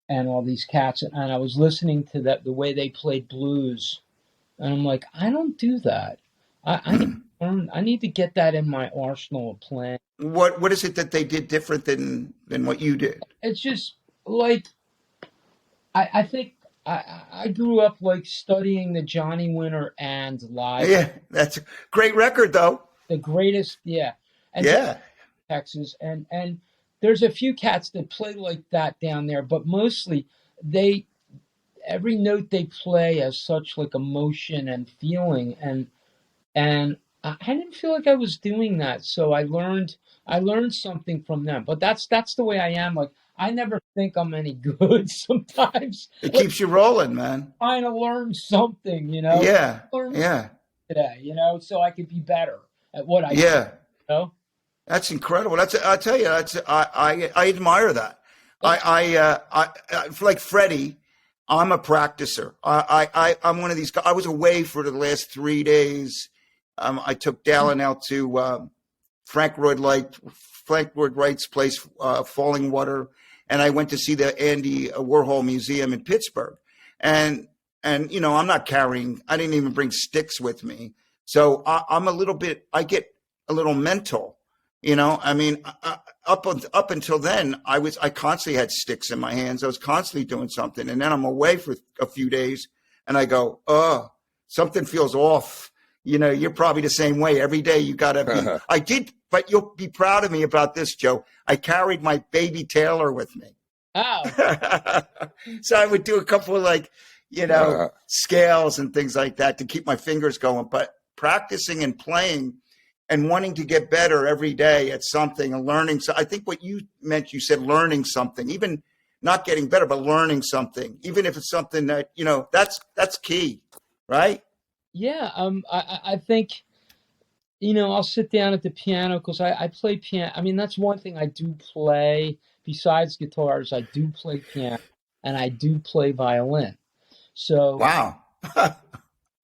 [SPEAKER 3] and all these cats, and I was listening to the way they played blues, and I'm like, I don't do that. I need to get that in my arsenal of playing.
[SPEAKER 1] what is it that they did different than what you did?
[SPEAKER 3] It's just like I think I grew up like studying the Johnny Winter and live.
[SPEAKER 1] Yeah, that's a great record, though.
[SPEAKER 3] The greatest, yeah. And
[SPEAKER 1] Yeah.
[SPEAKER 3] Texas, and there's a few cats that play like that down there, but mostly every note they play has such like emotion and feeling, and I didn't feel like I was doing that, so I learned something from them. But that's the way I am. Like I never think I'm any good. Sometimes
[SPEAKER 1] It keeps you rolling, man.
[SPEAKER 3] trying to learn something,
[SPEAKER 1] Yeah.
[SPEAKER 3] learn
[SPEAKER 1] Yeah.
[SPEAKER 3] today, so I could be better at what I do.
[SPEAKER 1] Yeah.
[SPEAKER 3] That's
[SPEAKER 1] incredible. I tell you, I admire that. I like Freddie. I'm a practicer. I'm one of these guys. I was away for the last 3 days. I took Dallin out to Frank Lloyd Wright's place, Falling Water, and I went to see the Andy Warhol Museum in Pittsburgh. And I'm not carrying. I didn't even bring sticks with me, so I get a little mental. I mean, up until then, I constantly had sticks in my hands. I was constantly doing something, and then I'm away for a few days, and I go, oh, something feels off. You're probably the same way. Every day you gotta be. I did, but you'll be proud of me about this, Joe. I carried my baby Taylor with me.
[SPEAKER 3] Oh.
[SPEAKER 1] So I would do a couple of scales and things like that to keep my fingers going. But practicing and playing and wanting to get better every day at something and learning. So I think what you meant, you said learning something, even not getting better, but learning something, even if it's something that, that's key, right?
[SPEAKER 3] Yeah. I think, I'll sit down at the piano because I play piano. I mean, that's one thing I do play besides guitars. I do play piano and I do play violin. So
[SPEAKER 1] wow.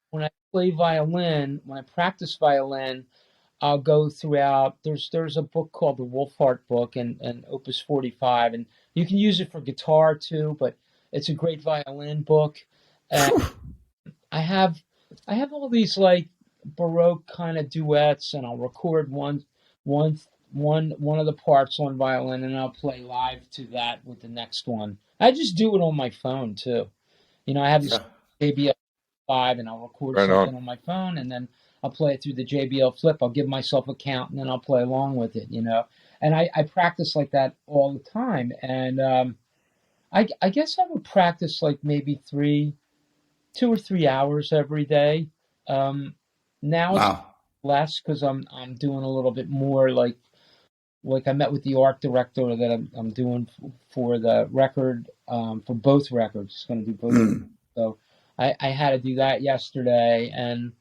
[SPEAKER 3] when I practice violin, I'll go throughout. There's a book called the Wolfhart Book and Opus 45, and you can use it for guitar too, but it's a great violin book. And I have all these like Baroque kind of duets, and I'll record one of the parts on violin, and I'll play live to that with the next one. I just do it on my phone too. I have this JBL 5, and I'll record something on my phone, and then I'll play it through the JBL Flip. I'll give myself a count, and then I'll play along with it, And I practice like that all the time. And I guess I would practice like maybe 2 or 3 hours every day. Now it's less because I'm doing a little bit more. Like I met with the art director that I'm doing for the record, for both records. It's going to do both. So I had to do that yesterday, and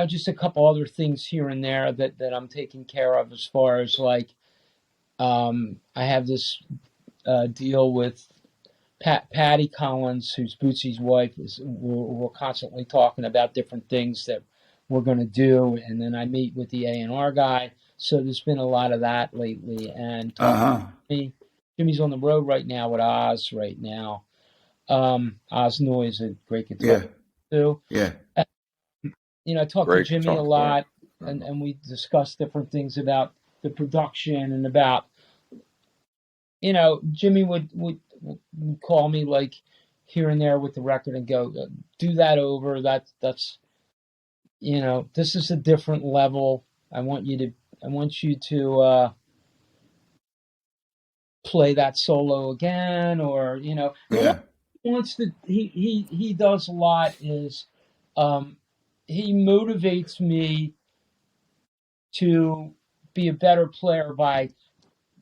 [SPEAKER 3] just a couple other things here and there that I'm taking care of as far as like, I have this deal with Patty Collins, who's Bootsy's wife. We're constantly talking about different things that we're going to do, and then I meet with the A&R guy. So there's been a lot of that lately, and Jimmy's on the road right now with Oz right now. Oz Noy's a great guitar too.
[SPEAKER 1] Yeah.
[SPEAKER 3] I talk to Jimmy a lot, and we discuss different things about the production and about, Jimmy would would call me like here and there with the record and go, do that over. That's this is a different level. I want you to play that solo again, or
[SPEAKER 1] Yeah.
[SPEAKER 3] He does a lot is he motivates me to be a better player by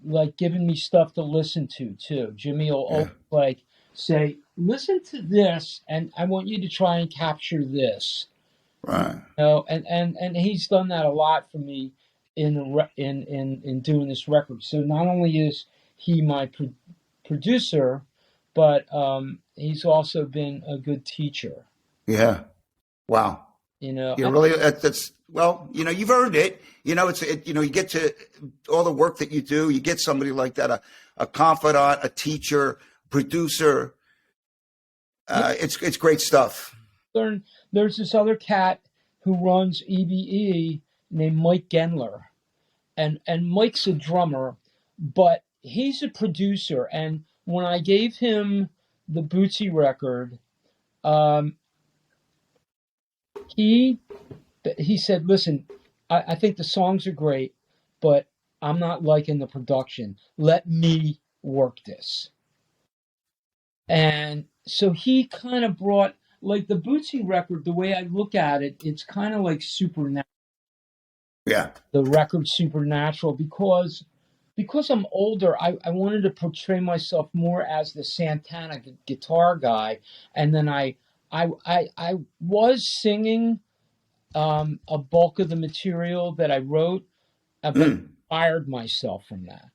[SPEAKER 3] like giving me stuff to listen to too. Jimmy will always like say, listen to this, and I want you to try and capture this.
[SPEAKER 1] Right.
[SPEAKER 3] And he's done that a lot for me in doing this record. So not only is he my producer, but he's also been a good teacher.
[SPEAKER 1] Yeah. Wow. You're really that's well. You've earned it. You get to all the work that you do. You get somebody like that, a confidant, a teacher, producer. It's great stuff.
[SPEAKER 3] There's this other cat who runs EBE named Mike Gendler, and Mike's a drummer, but he's a producer. And when I gave him the Bootsy record, he said, "Listen, I think the songs are great, but I'm not liking the production. Let me work this." And so he kind of brought, like, the Bootsy record, the way I look at it, it's kind of like supernatural.
[SPEAKER 1] Yeah.
[SPEAKER 3] The record's supernatural because I'm older, I wanted to portray myself more as the Santana guitar guy. And then I was singing a bulk of the material that I wrote, but fired myself from that.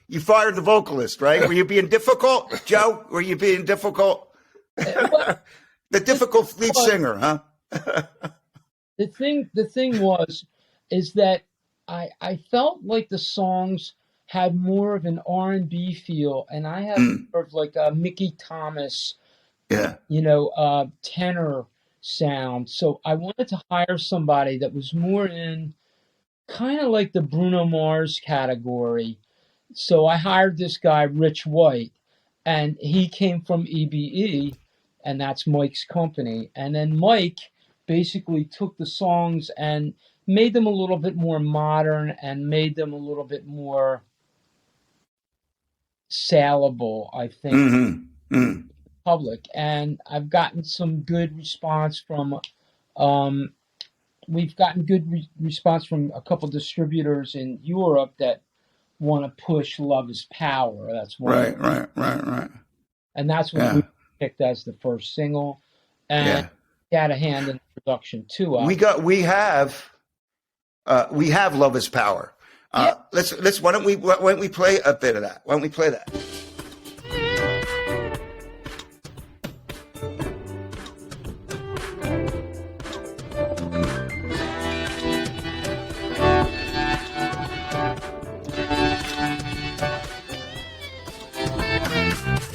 [SPEAKER 1] You fired the vocalist, right? Were you being difficult, Joe? Were you being difficult? The difficult lead singer, huh?
[SPEAKER 3] The thing is that I felt like the songs had more of an R&B feel, and I have more of like a Mickey Thomas, tenor sound. So I wanted to hire somebody that was more in kind of like the Bruno Mars category. So I hired this guy, Rich White, and he came from EBE, and that's Mike's company. And then Mike basically took the songs and made them a little bit more modern and made them a little bit more saleable, I think, public. And I've gotten some good response from we've gotten good response from a couple distributors in Europe that want to push Love Is Power. That's one.
[SPEAKER 1] Right.
[SPEAKER 3] And that's what we picked as the first single. And he had a hand in the production too.
[SPEAKER 1] We have Love Is Power. Let's why don't we play a bit of that? Why don't we play that?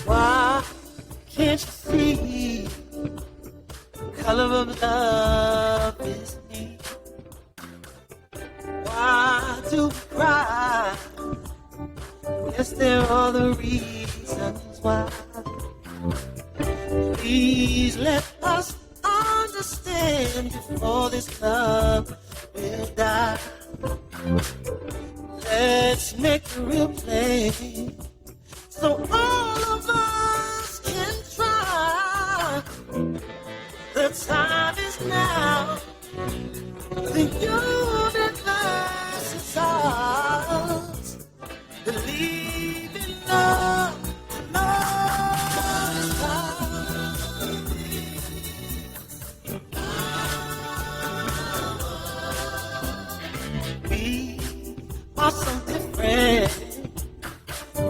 [SPEAKER 4] Why can't you see the color of love is me? Why do we cry? Yes, there are the reasons why. Please let us understand before this love will die. Let's make it real plain, so all of us can try. The time is now. The universe is ours. Believe in love. Love is power. We are so different,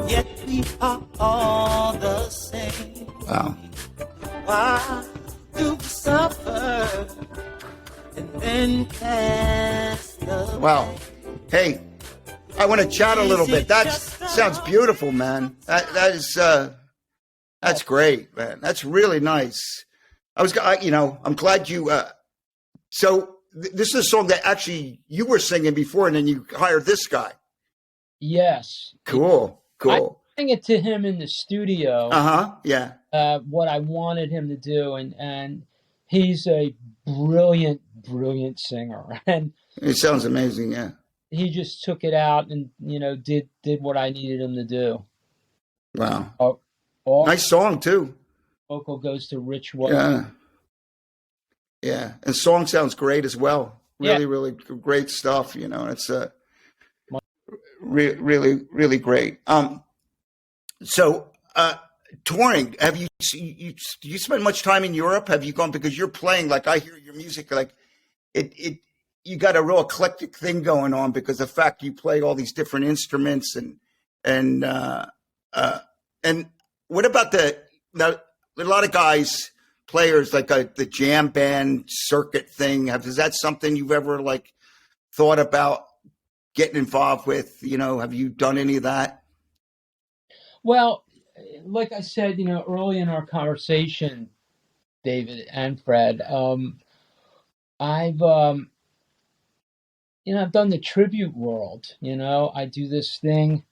[SPEAKER 4] yet we are all the same.
[SPEAKER 1] Wow.
[SPEAKER 4] Why do we suffer and then cast away?
[SPEAKER 1] Wow. Hey, I want to chat a little bit. That sounds beautiful, man. That's great, man. That's really nice. I'm glad you. This is a song that actually you were singing before, and then you hired this guy.
[SPEAKER 3] Yes.
[SPEAKER 1] Cool.
[SPEAKER 3] sang it to him in the studio.
[SPEAKER 1] Yeah.
[SPEAKER 3] What I wanted him to do, and he's a brilliant singer, and
[SPEAKER 1] It sounds amazing. Yeah.
[SPEAKER 3] he just took it out and did what I needed him to do.
[SPEAKER 1] Wow.
[SPEAKER 3] All
[SPEAKER 1] Nice song too.
[SPEAKER 3] vocal goes to Rich White.
[SPEAKER 1] Yeah. Yeah. And song sounds great as well. Really great stuff. It's really great. So touring, have you do you spend much time in Europe? Have you gone, because you're playing, like, I hear your music, like it you got a real eclectic thing going on, because the fact you play all these different instruments and what about now a lot of guys, players, like the jam band circuit thing, is that something you've ever like thought about getting involved with? Have you done any of that?
[SPEAKER 3] Well, like I said, early in our conversation, David and Fred, I've I've done the tribute world. I do this thing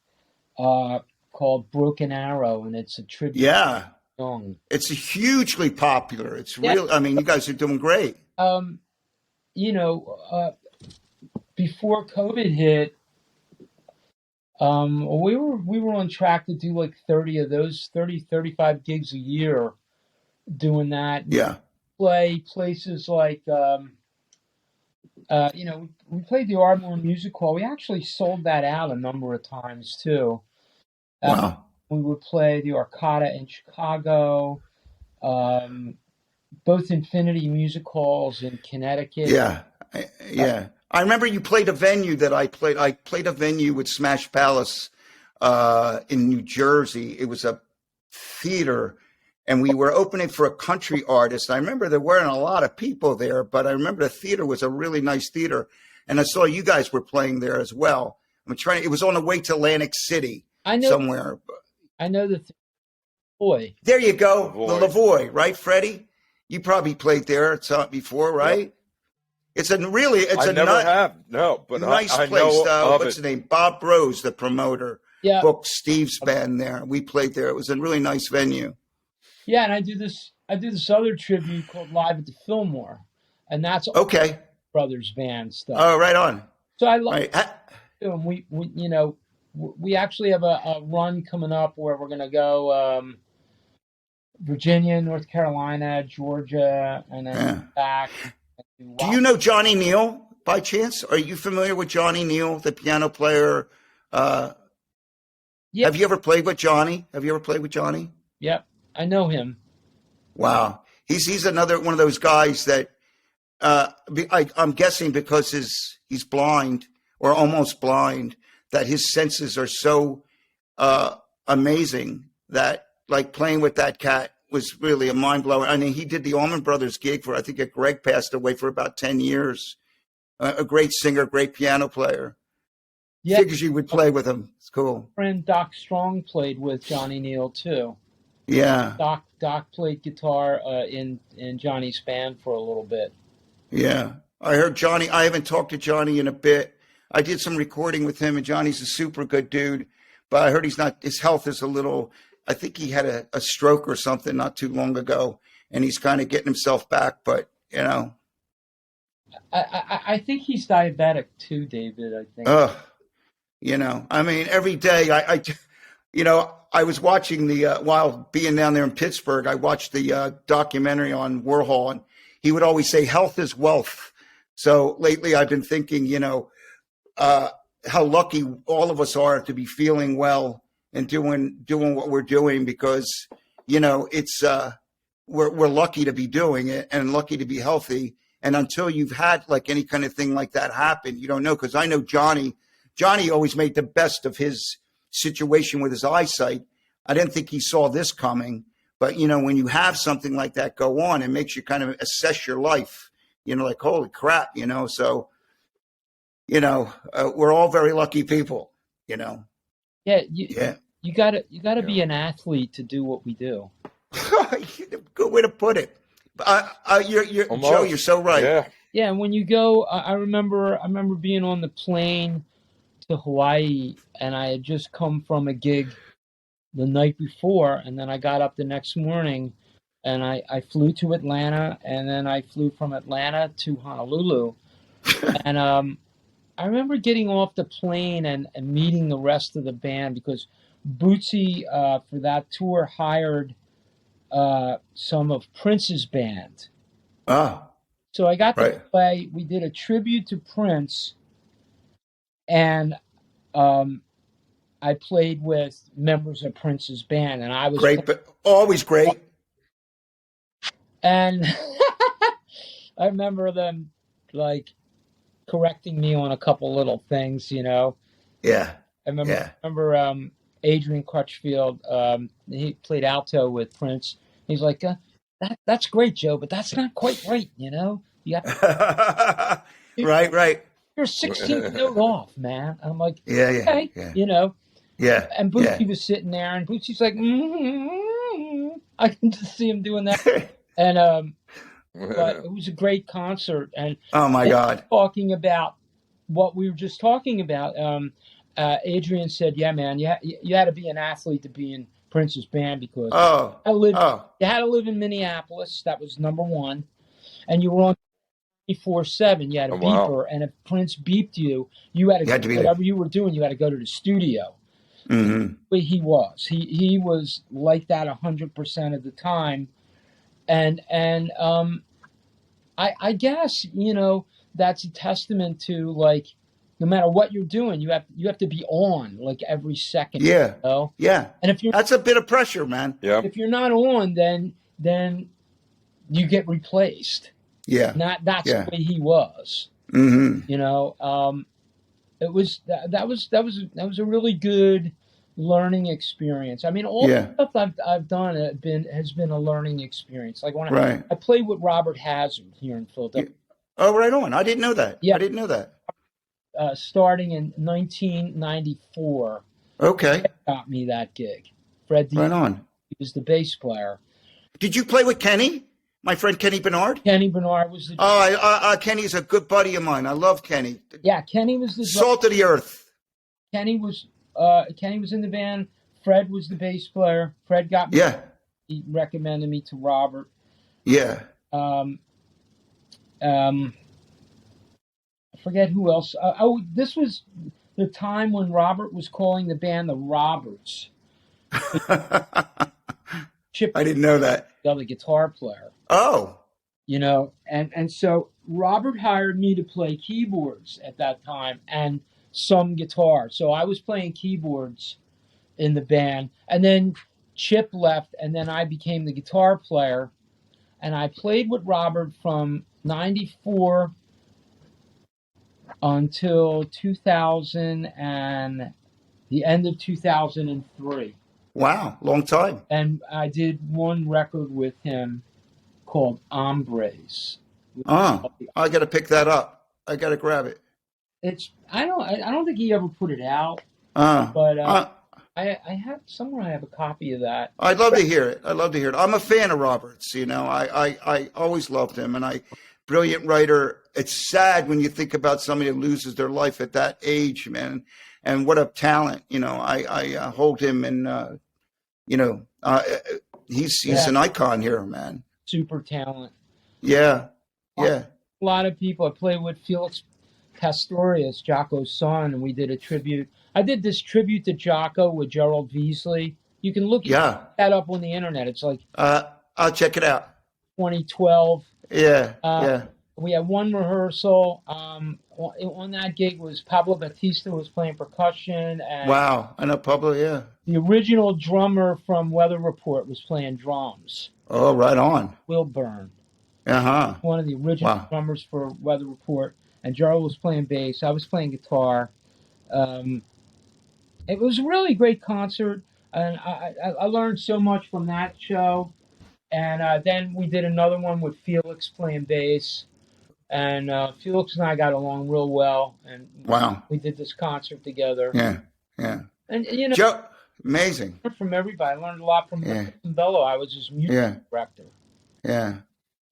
[SPEAKER 3] called Broken Arrow, and it's a tribute.
[SPEAKER 1] Yeah.
[SPEAKER 3] Song.
[SPEAKER 1] It's hugely popular. It's real. I mean, you guys are doing great.
[SPEAKER 3] Before COVID hit, we were on track to do like 35 gigs a year doing that.
[SPEAKER 1] Yeah.
[SPEAKER 3] Play places like, we played the Ardmore Music Hall. We actually sold that out a number of times too.
[SPEAKER 1] Wow.
[SPEAKER 3] We would play the Arcada in Chicago, both Infinity Music Halls in Connecticut.
[SPEAKER 1] Yeah. I remember you played a venue that I played. I played a venue with Smash Palace in New Jersey. It was a theater, and we were opening for a country artist. I remember there weren't a lot of people there, but I remember the theater was a really nice theater, and I saw you guys were playing there as well. It was on the way to Atlantic City.
[SPEAKER 3] I know
[SPEAKER 1] somewhere.
[SPEAKER 3] I know the Lavoy.
[SPEAKER 1] There you go, the Lavoy, right, Freddie? You probably played there before, right? Yep. It's a nice
[SPEAKER 2] I
[SPEAKER 1] place.
[SPEAKER 2] Know
[SPEAKER 1] what's his name? Bob Rose, the promoter, booked Steve's band there. We played there. It was a really nice venue.
[SPEAKER 3] Yeah, and I do this other tribute called Live at the Fillmore, and that's
[SPEAKER 1] okay.
[SPEAKER 3] Brothers band stuff.
[SPEAKER 1] Oh, right on.
[SPEAKER 3] So I love it. And we actually have a run coming up where we're going to go Virginia, North Carolina, Georgia, and then back.
[SPEAKER 1] Do you know Johnny Neal by chance? Are you familiar with Johnny Neal, the piano player? Have you ever played with Johnny?
[SPEAKER 3] Yep, I know him.
[SPEAKER 1] Wow. He's another one of those guys that I'm guessing because he's blind or almost blind, that his senses are so amazing that, like, playing with that cat was really a mind blower. I mean, he did the Allman Brothers gig for, I think, Greg passed away, for about 10 years. A great singer, great piano player. Yeah. Figures you would play with him. It's cool.
[SPEAKER 3] Friend Doc Strong played with Johnny Neal too.
[SPEAKER 1] Yeah.
[SPEAKER 3] Doc played guitar in Johnny's band for a little bit.
[SPEAKER 1] Yeah. I heard Johnny. I haven't talked to Johnny in a bit. I did some recording with him, and Johnny's a super good dude. But I heard his health is a little, I think he had a stroke or something not too long ago, and he's kind of getting himself back. But,
[SPEAKER 3] I think he's diabetic too, David, I think.
[SPEAKER 1] I mean, every day I was watching while being down there in Pittsburgh, I watched the documentary on Warhol, and he would always say, health is wealth. So lately I've been thinking, how lucky all of us are to be feeling well and doing what we're doing, because, it's, we're lucky to be doing it and lucky to be healthy. And until you've had like any kind of thing like that happen, you don't know. Cause I know Johnny always made the best of his situation with his eyesight. I didn't think he saw this coming, but when you have something like that go on, it makes you kind of assess your life, like, holy crap, so, we're all very lucky people,
[SPEAKER 3] Yeah. You gotta be an athlete to do what we do.
[SPEAKER 1] Good way to put it. You're Joe, you're so right.
[SPEAKER 2] Yeah.
[SPEAKER 3] Yeah. And when you go, I remember being on the plane to Hawaii, and I had just come from a gig the night before, and then I got up the next morning, and I flew to Atlanta, and then I flew from Atlanta to Honolulu, and I remember getting off the plane and meeting the rest of the band because Bootsy for that tour hired some of Prince's band.
[SPEAKER 1] Ah,
[SPEAKER 3] So I got to
[SPEAKER 1] right.
[SPEAKER 3] play. We did a tribute to Prince, and I played with members of Prince's band, and I was
[SPEAKER 1] Great, but always great.
[SPEAKER 3] And I remember them like correcting me on a couple little things, you know.
[SPEAKER 1] Yeah.
[SPEAKER 3] I remember,
[SPEAKER 1] Yeah.
[SPEAKER 3] Adrian Crutchfield. He played alto with Prince. He's like, that's great, Joe, but that's not quite right, you know. You got
[SPEAKER 1] Right.
[SPEAKER 3] you're 16th note off, man. I'm like,
[SPEAKER 1] Yeah.
[SPEAKER 3] okay,
[SPEAKER 1] Yeah.
[SPEAKER 3] you know.
[SPEAKER 1] Yeah.
[SPEAKER 3] And Bootsy
[SPEAKER 1] Yeah.
[SPEAKER 3] was sitting there, and Bootsy's like, I can just see him doing that. And but it was a great concert, and
[SPEAKER 1] Oh my God.
[SPEAKER 3] talking about what we were just talking about. Adrian said, "Yeah, man, you had to be an athlete to be in Prince's band because you had to live in Minneapolis. That was number one, and you were on 24/7. You had a beeper, and if Prince beeped you, you had to
[SPEAKER 1] be
[SPEAKER 3] whatever
[SPEAKER 1] there.
[SPEAKER 3] you were doing. You had to go to the studio."
[SPEAKER 1] Mm-hmm.
[SPEAKER 3] But he was like that 100% of the time, and I guess, you know, that's a testament to, like, no matter what you're doing, you have to be on like every second.
[SPEAKER 1] Yeah.
[SPEAKER 3] You know?
[SPEAKER 1] Yeah.
[SPEAKER 3] And
[SPEAKER 1] that's a bit of pressure, man.
[SPEAKER 2] Yeah.
[SPEAKER 3] if you're not on, then you get replaced.
[SPEAKER 1] Yeah.
[SPEAKER 3] That's the way he was.
[SPEAKER 1] Mm-hmm.
[SPEAKER 3] You know, it was that was a really good learning experience. I mean, all the stuff I've done has been a learning experience. Like when I played with Robert Hazard here in Philadelphia.
[SPEAKER 1] Oh, right on. I didn't know that.
[SPEAKER 3] Yeah.
[SPEAKER 1] I didn't know that.
[SPEAKER 3] Starting in 1994.
[SPEAKER 1] Okay.
[SPEAKER 3] Fred got me that gig. Fred,
[SPEAKER 1] right on.
[SPEAKER 3] He was the bass player.
[SPEAKER 1] Did you play with Kenny? My friend Kenny Bernard?
[SPEAKER 3] Kenny Bernard was the...
[SPEAKER 1] Kenny's a good buddy of mine. I love Kenny.
[SPEAKER 3] Yeah, Kenny was the...
[SPEAKER 1] Salt of the earth.
[SPEAKER 3] Kenny was in the band. Fred was the bass player. Fred got me.
[SPEAKER 1] Yeah.
[SPEAKER 3] He recommended me to Robert.
[SPEAKER 1] Yeah.
[SPEAKER 3] I forget who else. This was the time when Robert was calling the band the Roberts. Chip,
[SPEAKER 1] I didn't know that.
[SPEAKER 3] The other guitar player.
[SPEAKER 1] Oh.
[SPEAKER 3] You know, and so Robert hired me to play keyboards at that time and some guitar. So I was playing keyboards in the band, and then Chip left, and then I became the guitar player, and I played with Robert from 94 until 2000 and the end of 2003.
[SPEAKER 1] Wow, long time.
[SPEAKER 3] And I did one record with him called Hombres.
[SPEAKER 1] I got to pick that up. I got to grab it.
[SPEAKER 3] I don't think he ever put it out. But I have somewhere. I have a copy of that.
[SPEAKER 1] I'd love to hear it. I'm a fan of Roberts. You know, I always loved him, and brilliant writer. It's sad when you think about somebody who loses their life at that age, man. And what a talent. You know, I hold him, and he's an icon here, man.
[SPEAKER 3] Super talent.
[SPEAKER 1] Yeah.
[SPEAKER 3] A lot of people. I played with Felix Pastorius, Jocko's son, and we did a tribute. I did this tribute to Jocko with Gerald Veasley. You can look that up on the internet. It's like
[SPEAKER 1] I'll check it out.
[SPEAKER 3] 2012.
[SPEAKER 1] Yeah.
[SPEAKER 3] We had one rehearsal. On that gig was Pablo Batista was playing percussion. And
[SPEAKER 1] wow, I know Pablo. Yeah.
[SPEAKER 3] The original drummer from Weather Report was playing drums.
[SPEAKER 1] Oh, right on.
[SPEAKER 3] Will Byrne.
[SPEAKER 1] One
[SPEAKER 3] of the original drummers for Weather Report. And Gerald was playing bass. I was playing guitar. It was a really great concert, and I learned so much from that show. And then we did another one with Felix playing bass, and Felix and I got along real well. And we did this concert together.
[SPEAKER 1] Yeah.
[SPEAKER 3] And you know,
[SPEAKER 1] Joe, amazing.
[SPEAKER 3] From everybody, I learned a lot from Bello. I was his music director.
[SPEAKER 1] Yeah.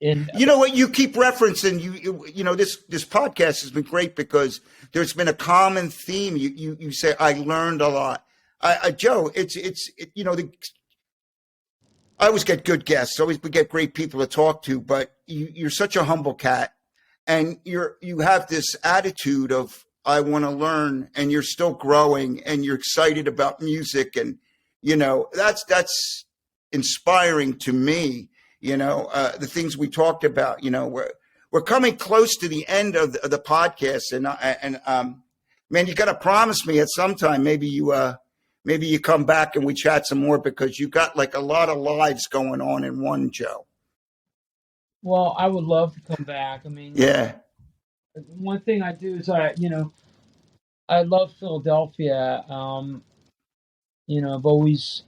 [SPEAKER 3] You
[SPEAKER 1] know what? You keep referencing you know this podcast has been great because there's been a common theme. You say I learned a lot. Joe, I always get good guests. Always we get great people to talk to, but you're such a humble cat, and you have this attitude of I want to learn, and you're still growing, and you're excited about music, and that's inspiring to me. The things we talked about. We're coming close to the end of the podcast, and man, you got to promise me at some time maybe you come back and we chat some more, because you got like a lot of lives going on in one, Joe.
[SPEAKER 3] Well, I would love to come back. I mean,
[SPEAKER 1] Yeah.
[SPEAKER 3] one thing I do is I love Philadelphia. I've always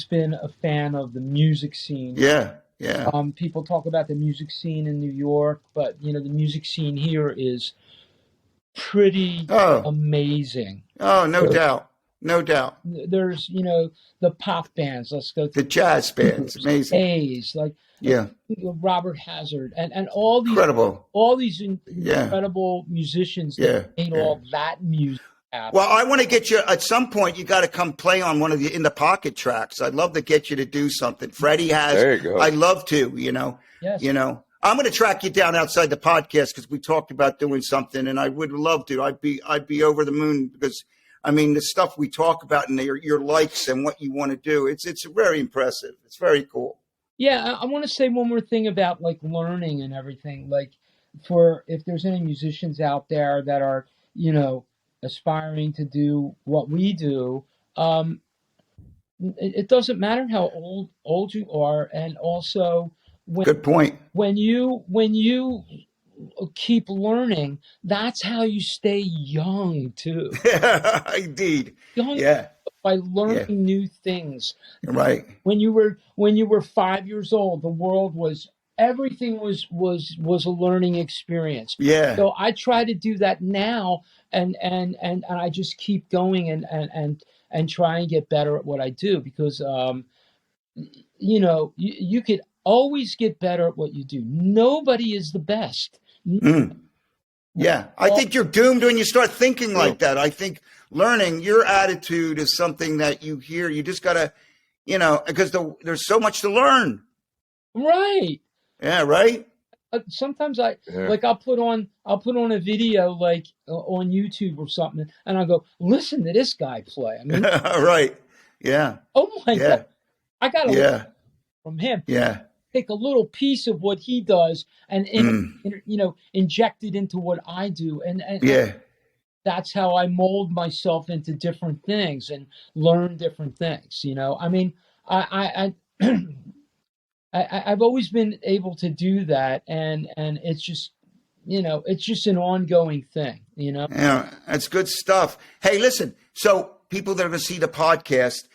[SPEAKER 3] been a fan of the music scene.
[SPEAKER 1] Yeah. Yeah.
[SPEAKER 3] People talk about the music scene in New York, but the music scene here is pretty amazing.
[SPEAKER 1] Oh, no doubt. No doubt.
[SPEAKER 3] There's, the pop bands. Let's go to
[SPEAKER 1] the jazz bands. Amazing.
[SPEAKER 3] A's, like Robert Hazard, and all these incredible musicians that made all that music happen.
[SPEAKER 1] Well, I want to get you at some point. You got to come play on one of the In the Pocket tracks. I'd love to get you to do something. Freddie has.
[SPEAKER 2] There you go.
[SPEAKER 1] I'd love to.
[SPEAKER 3] Yes.
[SPEAKER 1] I'm going to track you down outside the podcast because we talked about doing something, and I would love to. I'd be over the moon because. I mean, the stuff we talk about and your likes and what you want to do, it's very impressive. It's very cool.
[SPEAKER 3] Yeah, I want to say one more thing about like learning and everything. Like, if there's any musicians out there that are, aspiring to do what we do, it doesn't matter how old you are, and also
[SPEAKER 1] good point.
[SPEAKER 3] When you keep learning, that's how you stay young too.
[SPEAKER 1] Indeed.
[SPEAKER 3] Young by learning new things.
[SPEAKER 1] Right.
[SPEAKER 3] When you were 5 years old, the world everything was a learning experience.
[SPEAKER 1] Yeah.
[SPEAKER 3] So I try to do that now, and I just keep going and try and get better at what I do, because you could always get better at what you do. Nobody is the best.
[SPEAKER 1] Yeah, I think you're doomed when you start thinking like that. I think learning, your attitude is something that you hear. You just gotta, because there's so much to learn.
[SPEAKER 3] Right.
[SPEAKER 1] Yeah. Right.
[SPEAKER 3] Sometimes I'll put on a video like on YouTube or something, and I'll go, listen to this guy play. I mean,
[SPEAKER 1] right. Yeah.
[SPEAKER 3] Oh my God, I gotta learn from him.
[SPEAKER 1] Yeah.
[SPEAKER 3] Take a little piece of what he does and inject it into what I do, and that's how I mold myself into different things and learn different things. I mean, I've always been able to do that, and it's just an ongoing thing.
[SPEAKER 1] Yeah, that's good stuff. Hey, listen, so people that are going to see the podcast.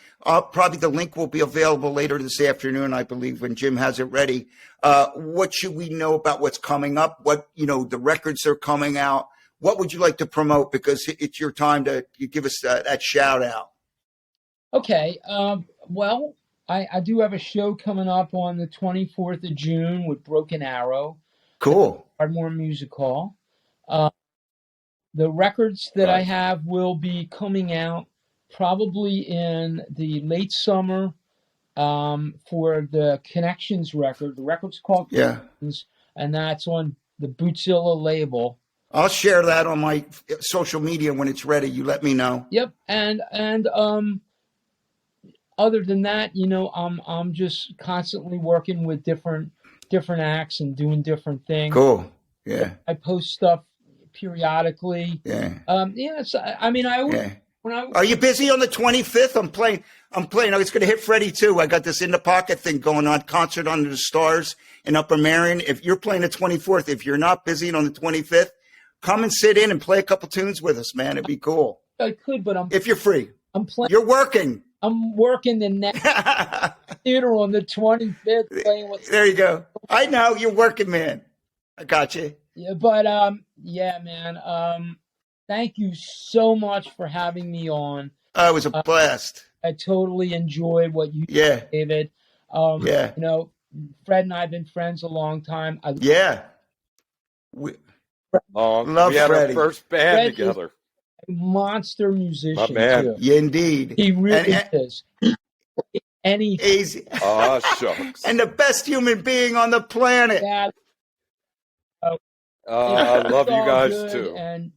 [SPEAKER 1] Probably the link will be available later this afternoon, I believe, when Jim has it ready. What should we know about what's coming up? What, the records are coming out. What would you like to promote? Because it's your time to give us that shout out.
[SPEAKER 3] Okay. Well, I do have a show coming up on the 24th of June with Broken Arrow.
[SPEAKER 1] Cool.
[SPEAKER 3] Ardmore Music Hall. The records that I have will be coming out probably in the late summer for the Connections record. The record's called Connections, and that's on the Bootzilla label.
[SPEAKER 1] I'll share that on my social media when it's ready. You let me know.
[SPEAKER 3] Yep, and other than that, I'm just constantly working with different acts and doing different things.
[SPEAKER 1] Cool. Yeah.
[SPEAKER 3] I post stuff periodically.
[SPEAKER 1] Yeah.
[SPEAKER 3] I mean, I always.
[SPEAKER 1] Are you busy on the 25th? I'm playing. It's going to hit Freddie too. I got this In the Pocket thing going on, concert under the stars in Upper Marion. If you're playing the 24th, if you're not busy on the 25th, come and sit in and play a couple tunes with us, man. It'd be cool.
[SPEAKER 3] I could, but
[SPEAKER 1] if you're free.
[SPEAKER 3] I'm playing.
[SPEAKER 1] You're working.
[SPEAKER 3] I'm working the next theater on the 25th. Playing with.
[SPEAKER 1] There you go. I know you're working, man. I got you.
[SPEAKER 3] Yeah, but man. Thank you so much for having me on.
[SPEAKER 1] It was a blast.
[SPEAKER 3] I totally enjoyed what you did, David. Fred and I have been friends a long time.
[SPEAKER 1] We
[SPEAKER 2] love
[SPEAKER 1] Freddie.
[SPEAKER 2] Our first band together.
[SPEAKER 3] a monster musician
[SPEAKER 2] man.
[SPEAKER 3] too.
[SPEAKER 1] Yeah, indeed.
[SPEAKER 3] He really
[SPEAKER 1] And-
[SPEAKER 3] is. Anything.
[SPEAKER 1] Easy.
[SPEAKER 2] Oh, shucks.
[SPEAKER 1] And the best human being on the planet.
[SPEAKER 3] That,
[SPEAKER 2] I love
[SPEAKER 3] it's
[SPEAKER 2] you
[SPEAKER 3] all
[SPEAKER 2] guys
[SPEAKER 3] good,
[SPEAKER 2] too.
[SPEAKER 3] and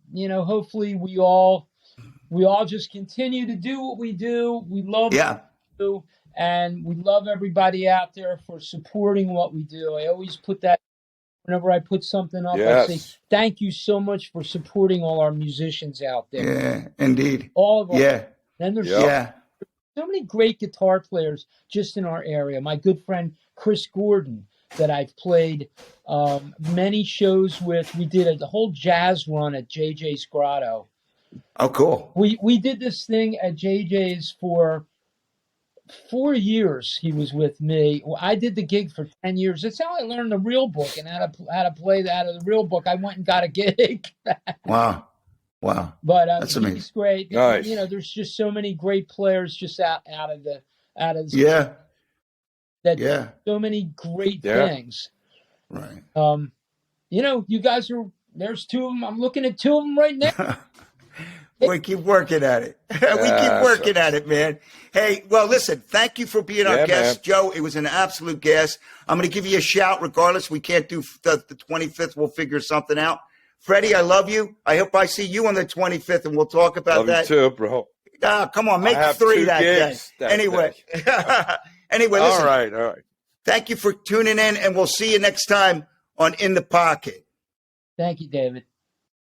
[SPEAKER 3] hopefully we all just continue to do what we do. We love
[SPEAKER 1] Yeah.
[SPEAKER 3] what we do, and we love everybody out there for supporting what we do. I always put that whenever I put something up. I say
[SPEAKER 2] Yes.
[SPEAKER 3] thank you so much for supporting all our musicians out there.
[SPEAKER 1] Yeah, indeed.
[SPEAKER 3] All of them.
[SPEAKER 1] Yeah.
[SPEAKER 3] And there's
[SPEAKER 2] Yep.
[SPEAKER 1] Yeah.
[SPEAKER 3] so many great guitar players just in our area. My good friend Chris Gordon, that I've played many shows with. We did a whole jazz run at JJ's Grotto.
[SPEAKER 1] Oh, cool.
[SPEAKER 3] We did this thing at JJ's for 4 years. He was with me. I did the gig for 10 years. That's how I learned the real book and how to play that out of the real book. I went and got a gig.
[SPEAKER 1] Wow. Wow.
[SPEAKER 3] But
[SPEAKER 1] That's amazing.
[SPEAKER 3] he's great.
[SPEAKER 2] Nice.
[SPEAKER 3] There's just so many great players just out of the
[SPEAKER 1] Yeah.
[SPEAKER 3] that
[SPEAKER 1] Yeah.
[SPEAKER 3] so many great
[SPEAKER 2] Yeah.
[SPEAKER 3] things.
[SPEAKER 1] Right.
[SPEAKER 3] You guys there's two of them. I'm looking at two of them right now.
[SPEAKER 1] We keep working at it. We keep working at it, man. Hey, well, listen, thank you for being our
[SPEAKER 2] Yeah,
[SPEAKER 1] guest,
[SPEAKER 2] man.
[SPEAKER 1] Joe. It was an absolute guest. I'm going to give you a shout regardless. We can't do the 25th. We'll figure something out. Freddie, I love you. I hope I see you on the 25th, and we'll talk about
[SPEAKER 2] Love
[SPEAKER 1] that.
[SPEAKER 2] you too, bro.
[SPEAKER 1] Come on, make
[SPEAKER 2] I have
[SPEAKER 1] 3
[SPEAKER 2] 2
[SPEAKER 1] that day.
[SPEAKER 2] gigs that
[SPEAKER 1] Anyway. Anyway,
[SPEAKER 2] All
[SPEAKER 1] listen.
[SPEAKER 2] right.
[SPEAKER 1] Thank you for tuning in, and we'll see you next time on In the Pocket.
[SPEAKER 3] Thank you, David.